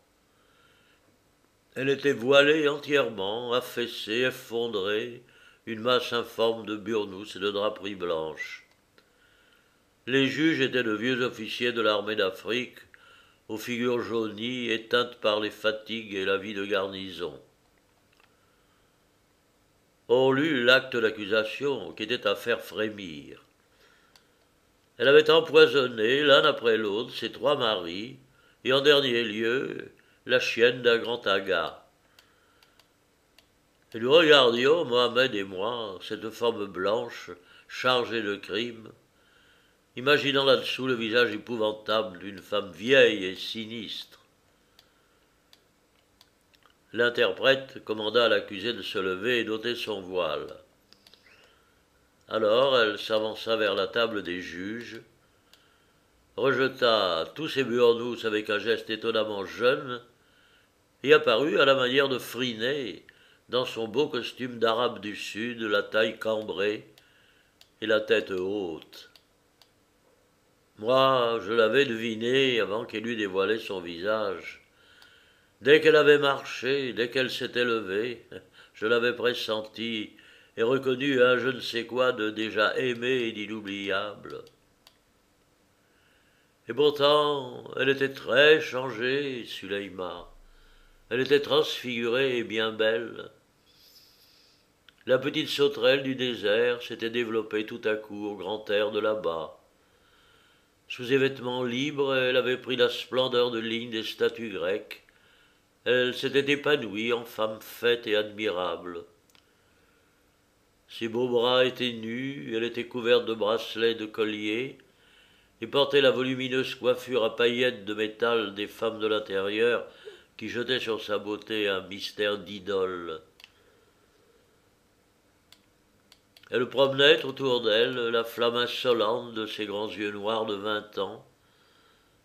Elle était voilée entièrement, affaissée, effondrée, une masse informe de burnous et de draperies blanches. Les juges étaient de vieux officiers de l'armée d'Afrique, aux figures jaunies, éteintes par les fatigues et la vie de garnison. On lut l'acte d'accusation qui était à faire frémir. Elle avait empoisonné, l'un après l'autre, ses 3 maris, et en dernier lieu, la chienne d'un grand aga. Et nous regardions, Mohamed et moi, cette forme blanche, chargée de crimes, imaginant là-dessous le visage épouvantable d'une femme vieille et sinistre. L'interprète commanda à l'accusée de se lever et d'ôter son voile. Alors elle s'avança vers la table des juges, rejeta tous ses burnous avec un geste étonnamment jeune, et apparut à la manière de Phryné, dans son beau costume d'arabe du sud, la taille cambrée et la tête haute. Moi, je l'avais deviné avant qu'elle eût dévoilé son visage. Dès qu'elle avait marché, dès qu'elle s'était levée, je l'avais pressenti et reconnu un je ne sais quoi de déjà aimé et d'inoubliable. Et pourtant, elle était très changée, Suleyma. Elle était transfigurée et bien belle. La petite sauterelle du désert s'était développée tout à coup au grand air de là-bas. Sous ses vêtements libres, elle avait pris la splendeur de ligne des statues grecques. Elle s'était épanouie en femme faite et admirable. Ses beaux bras étaient nus, elle était couverte de bracelets, de colliers, et portait la volumineuse coiffure à paillettes de métal des femmes de l'intérieur qui jetaient sur sa beauté un mystère d'idole. Elle promenait autour d'elle la flamme insolente de ses grands yeux noirs de 20 ans,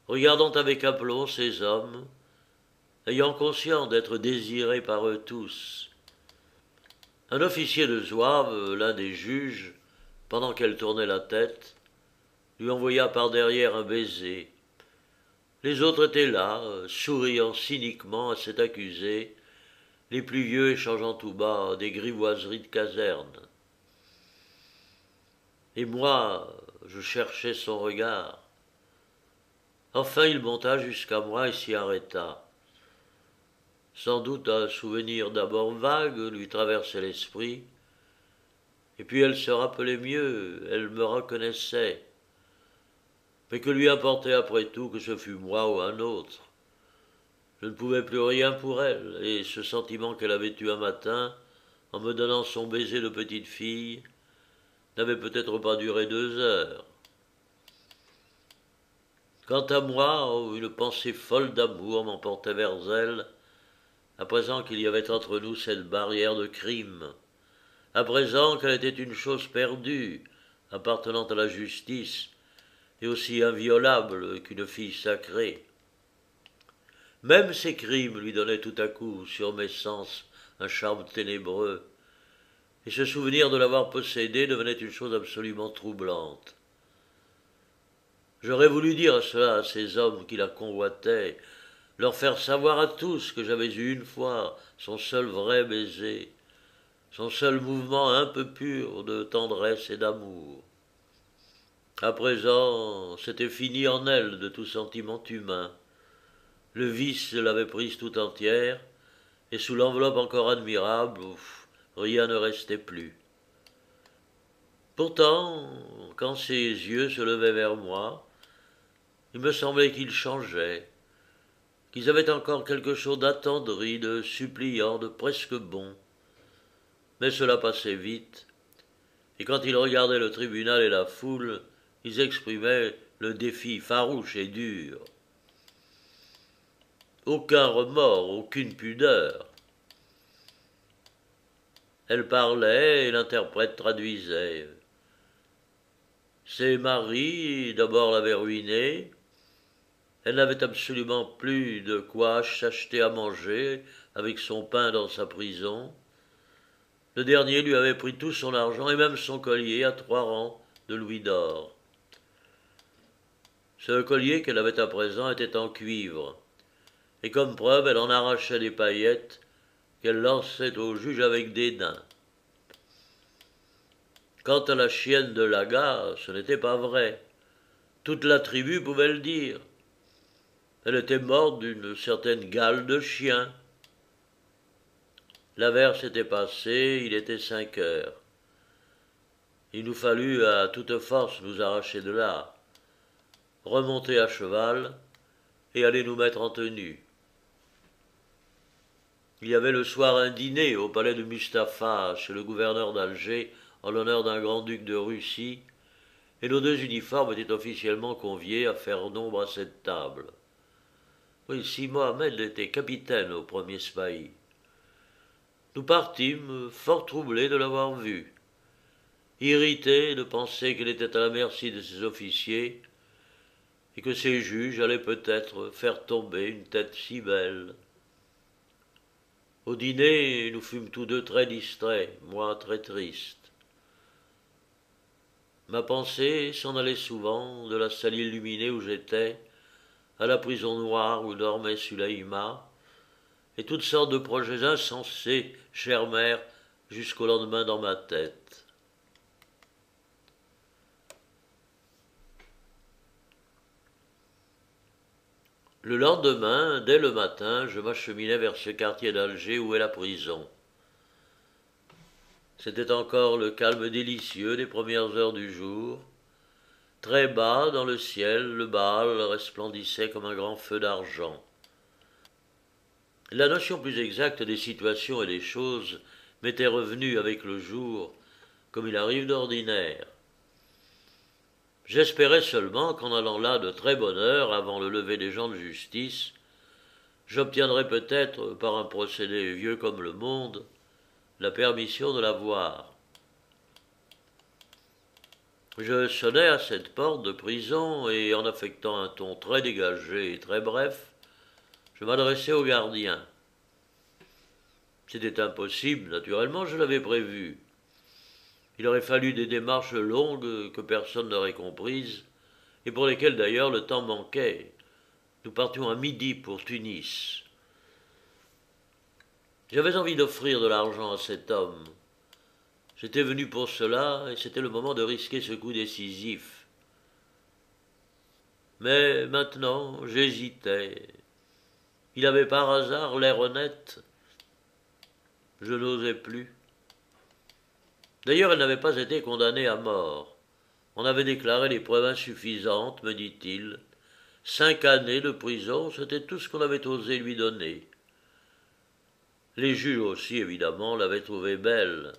regardant avec aplomb ces hommes, ayant conscience d'être désirée par eux tous. Un officier de zouave, l'un des juges, pendant qu'elle tournait la tête, lui envoya par derrière un baiser. Les autres étaient là, souriant cyniquement à cet accusé, les plus vieux échangeant tout bas des grivoiseries de caserne. Et moi, je cherchais son regard. Enfin il monta jusqu'à moi et s'y arrêta. Sans doute un souvenir d'abord vague lui traversait l'esprit, et puis elle se rappelait mieux, elle me reconnaissait. Mais que lui importait après tout que ce fût moi ou un autre? Je ne pouvais plus rien pour elle, et ce sentiment qu'elle avait eu un matin, en me donnant son baiser de petite fille, n'avait peut-être pas duré 2 heures. Quant à moi, une pensée folle d'amour m'emportait vers elle, à présent qu'il y avait entre nous cette barrière de crime, à présent qu'elle était une chose perdue, appartenant à la justice, et aussi inviolable qu'une fille sacrée. Même ces crimes lui donnaient tout à coup, sur mes sens, un charme ténébreux, et ce souvenir de l'avoir possédée devenait une chose absolument troublante. J'aurais voulu dire cela à ces hommes qui la convoitaient, leur faire savoir à tous que j'avais eu une fois son seul vrai baiser, son seul mouvement un peu pur de tendresse et d'amour. À présent, c'était fini en elle de tout sentiment humain. Le vice l'avait prise tout entière, et sous l'enveloppe encore admirable, rien ne restait plus. Pourtant, quand ses yeux se levaient vers moi, il me semblait qu'ils changeaient, qu'ils avaient encore quelque chose d'attendri, de suppliant, de presque bon. Mais cela passait vite, et quand ils regardaient le tribunal et la foule, ils exprimaient le défi farouche et dur. Aucun remords, aucune pudeur. Elle parlait et l'interprète traduisait. Ses maris, d'abord, l'avaient ruinée. Elle n'avait absolument plus de quoi s'acheter à manger avec son pain dans sa prison. Le dernier lui avait pris tout son argent et même son collier à 3 rangs de louis d'or. Ce collier qu'elle avait à présent était en cuivre, et comme preuve elle en arrachait des paillettes qu'elle lançait au juge avec dédain. Quant à la chienne de Laga, ce n'était pas vrai. Toute la tribu pouvait le dire. Elle était morte d'une certaine gale de chien. L'averse était passée, il était 5 heures. Il nous fallut à toute force nous arracher de là, remonter à cheval et aller nous mettre en tenue. Il y avait le soir un dîner au palais de Mustapha chez le gouverneur d'Alger en l'honneur d'un grand-duc de Russie, et nos 2 uniformes étaient officiellement conviés à faire nombre à cette table. Oui, si Mohamed était capitaine au premier Smaï. Nous partîmes, fort troublés de l'avoir vue, irrités de penser qu'elle était à la merci de ses officiers, et que ces juges allaient peut-être faire tomber une tête si belle. Au dîner, nous fûmes tous deux très distraits, moi très triste. Ma pensée s'en allait souvent de la salle illuminée où j'étais, à la prison noire où dormait Sulaïma, et toutes sortes de projets insensés germèrent jusqu'au lendemain dans ma tête. Le lendemain, dès le matin, je m'acheminai vers ce quartier d'Alger où est la prison. C'était encore le calme délicieux des premières heures du jour. Très bas, dans le ciel, le Baal resplendissait comme un grand feu d'argent. La notion plus exacte des situations et des choses m'était revenue avec le jour, comme il arrive d'ordinaire. J'espérais seulement qu'en allant là de très bonne heure, avant le lever des gens de justice, j'obtiendrais peut-être, par un procédé vieux comme le monde, la permission de la voir. Je sonnai à cette porte de prison et, en affectant un ton très dégagé et très bref, je m'adressai au gardien. C'était impossible, naturellement, je l'avais prévu. Il aurait fallu des démarches longues que personne n'aurait comprises, et pour lesquelles d'ailleurs le temps manquait. Nous partions à midi pour Tunis. J'avais envie d'offrir de l'argent à cet homme. J'étais venu pour cela, et c'était le moment de risquer ce coup décisif. Mais maintenant, j'hésitais. Il avait par hasard l'air honnête. Je n'osais plus. D'ailleurs, elle n'avait pas été condamnée à mort. On avait déclaré les preuves insuffisantes, me dit-il. 5 années de prison, c'était tout ce qu'on avait osé lui donner. Les juges aussi, évidemment, l'avaient trouvée belle.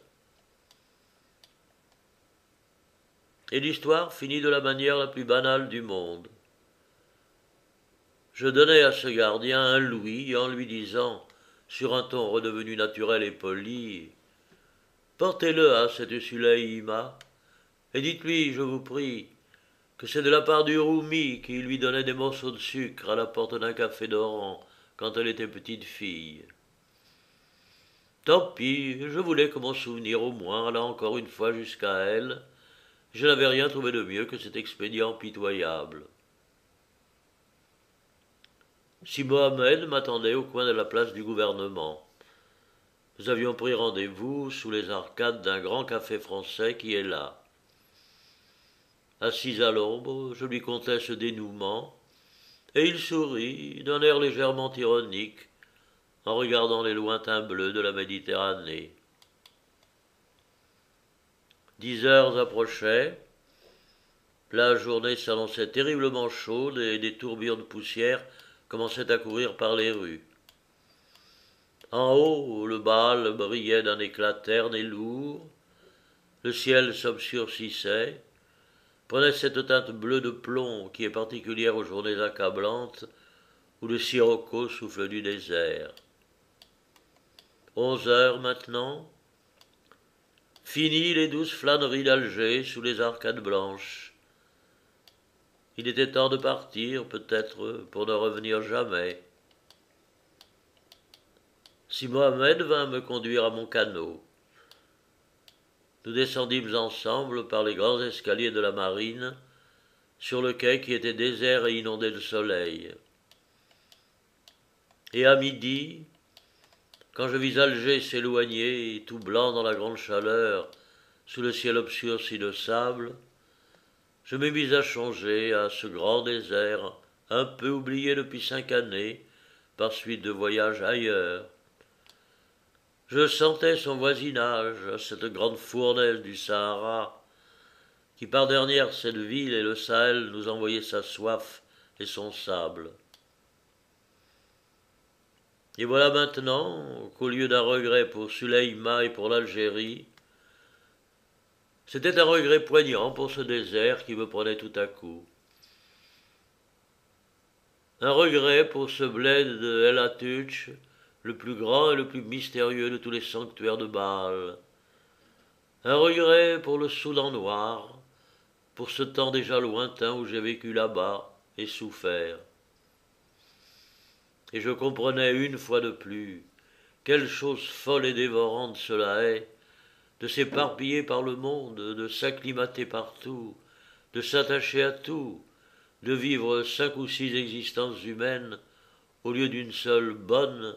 Et l'histoire finit de la manière la plus banale du monde. Je donnai à ce gardien un louis en lui disant, sur un ton redevenu naturel et poli, « Portez-le à cette Suleïma, et dites-lui, je vous prie, que c'est de la part du Roumi qui lui donnait des morceaux de sucre à la porte d'un café d'Oran quand elle était petite fille. » Tant pis, je voulais que mon souvenir au moins allât encore une fois jusqu'à elle. Je n'avais rien trouvé de mieux que cet expédient pitoyable. Si Mohamed m'attendait au coin de la place du gouvernement. Nous avions pris rendez-vous sous les arcades d'un grand café français qui est là. Assis à l'ombre, je lui contai ce dénouement, et il sourit d'un air légèrement ironique en regardant les lointains bleus de la Méditerranée. 10 heures approchaient. La journée s'annonçait terriblement chaude et des tourbillons de poussière commençaient à courir par les rues. En haut, le bal brillait d'un éclat terne et lourd, le ciel s'obscurcissait, prenait cette teinte bleue de plomb qui est particulière aux journées accablantes où le sirocco souffle du désert. 11 heures maintenant. Fini les douces flâneries d'Alger sous les arcades blanches. Il était temps de partir, peut-être, pour ne revenir jamais. Si Mohamed vint me conduire à mon canot. Nous descendîmes ensemble par les grands escaliers de la marine, sur le quai qui était désert et inondé de soleil. Et à midi, quand je vis Alger s'éloigner, tout blanc dans la grande chaleur, sous le ciel obscurci de sable, je me mis à songer à ce grand désert, un peu oublié depuis 5 années, par suite de voyages ailleurs. Je sentais son voisinage, cette grande fournaise du Sahara, qui par dernière cette ville et le Sahel nous envoyait sa soif et son sable. Et voilà maintenant qu'au lieu d'un regret pour Suleïma et pour l'Algérie, c'était un regret poignant pour ce désert qui me prenait tout à coup. Un regret pour ce bled de El Hatouch, le plus grand et le plus mystérieux de tous les sanctuaires de Baal. Un regret pour le Soudan noir, pour ce temps déjà lointain où j'ai vécu là-bas et souffert. Et je comprenais une fois de plus quelle chose folle et dévorante cela est, de s'éparpiller par le monde, de s'acclimater partout, de s'attacher à tout, de vivre 5 ou 6 existences humaines au lieu d'une seule bonne,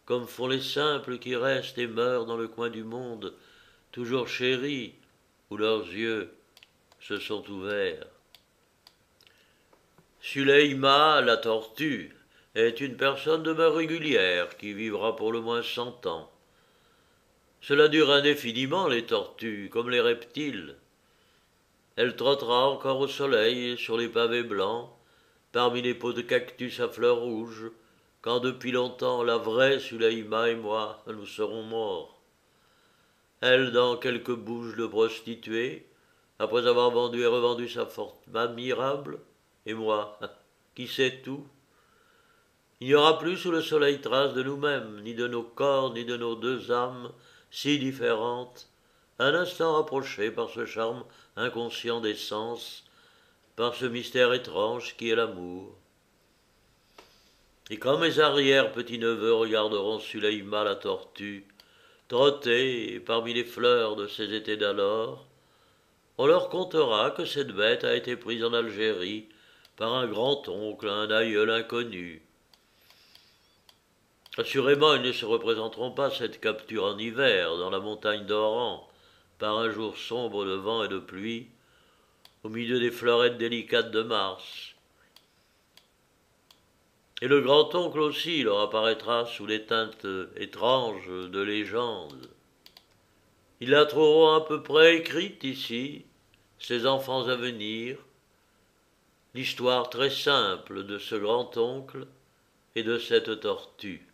comme font les simples qui restent et meurent dans le coin du monde, toujours chéris, où leurs yeux se sont ouverts. Suleïma, la tortue, est une personne de mœurs régulière qui vivra pour le moins 100 ans. Cela dure indéfiniment, les tortues, comme les reptiles. Elle trottera encore au soleil, sur les pavés blancs, parmi les pots de cactus à fleurs rouges, quand depuis longtemps la vraie Suleïma et moi, nous serons morts. Elle dans quelques bouches de prostituées, après avoir vendu et revendu sa fortune admirable, et moi, qui sais tout. Il n'y aura plus sous le soleil trace de nous-mêmes, ni de nos corps, ni de nos 2 âmes, si différentes, un instant rapprochées par ce charme inconscient des sens, par ce mystère étrange qui est l'amour. Et quand mes arrière-petits-neveux regarderont Suleïma la tortue, trotter parmi les fleurs de ces étés d'alors, on leur contera que cette bête a été prise en Algérie par un grand-oncle, un aïeul inconnu. Assurément, ils ne se représenteront pas cette capture en hiver, dans la montagne d'Oran, par un jour sombre de vent et de pluie, au milieu des fleurettes délicates de mars. Et le grand-oncle aussi leur apparaîtra sous les teintes étranges de légendes. Ils la trouveront à peu près écrite ici, ses enfants à venir, l'histoire très simple de ce grand-oncle et de cette tortue.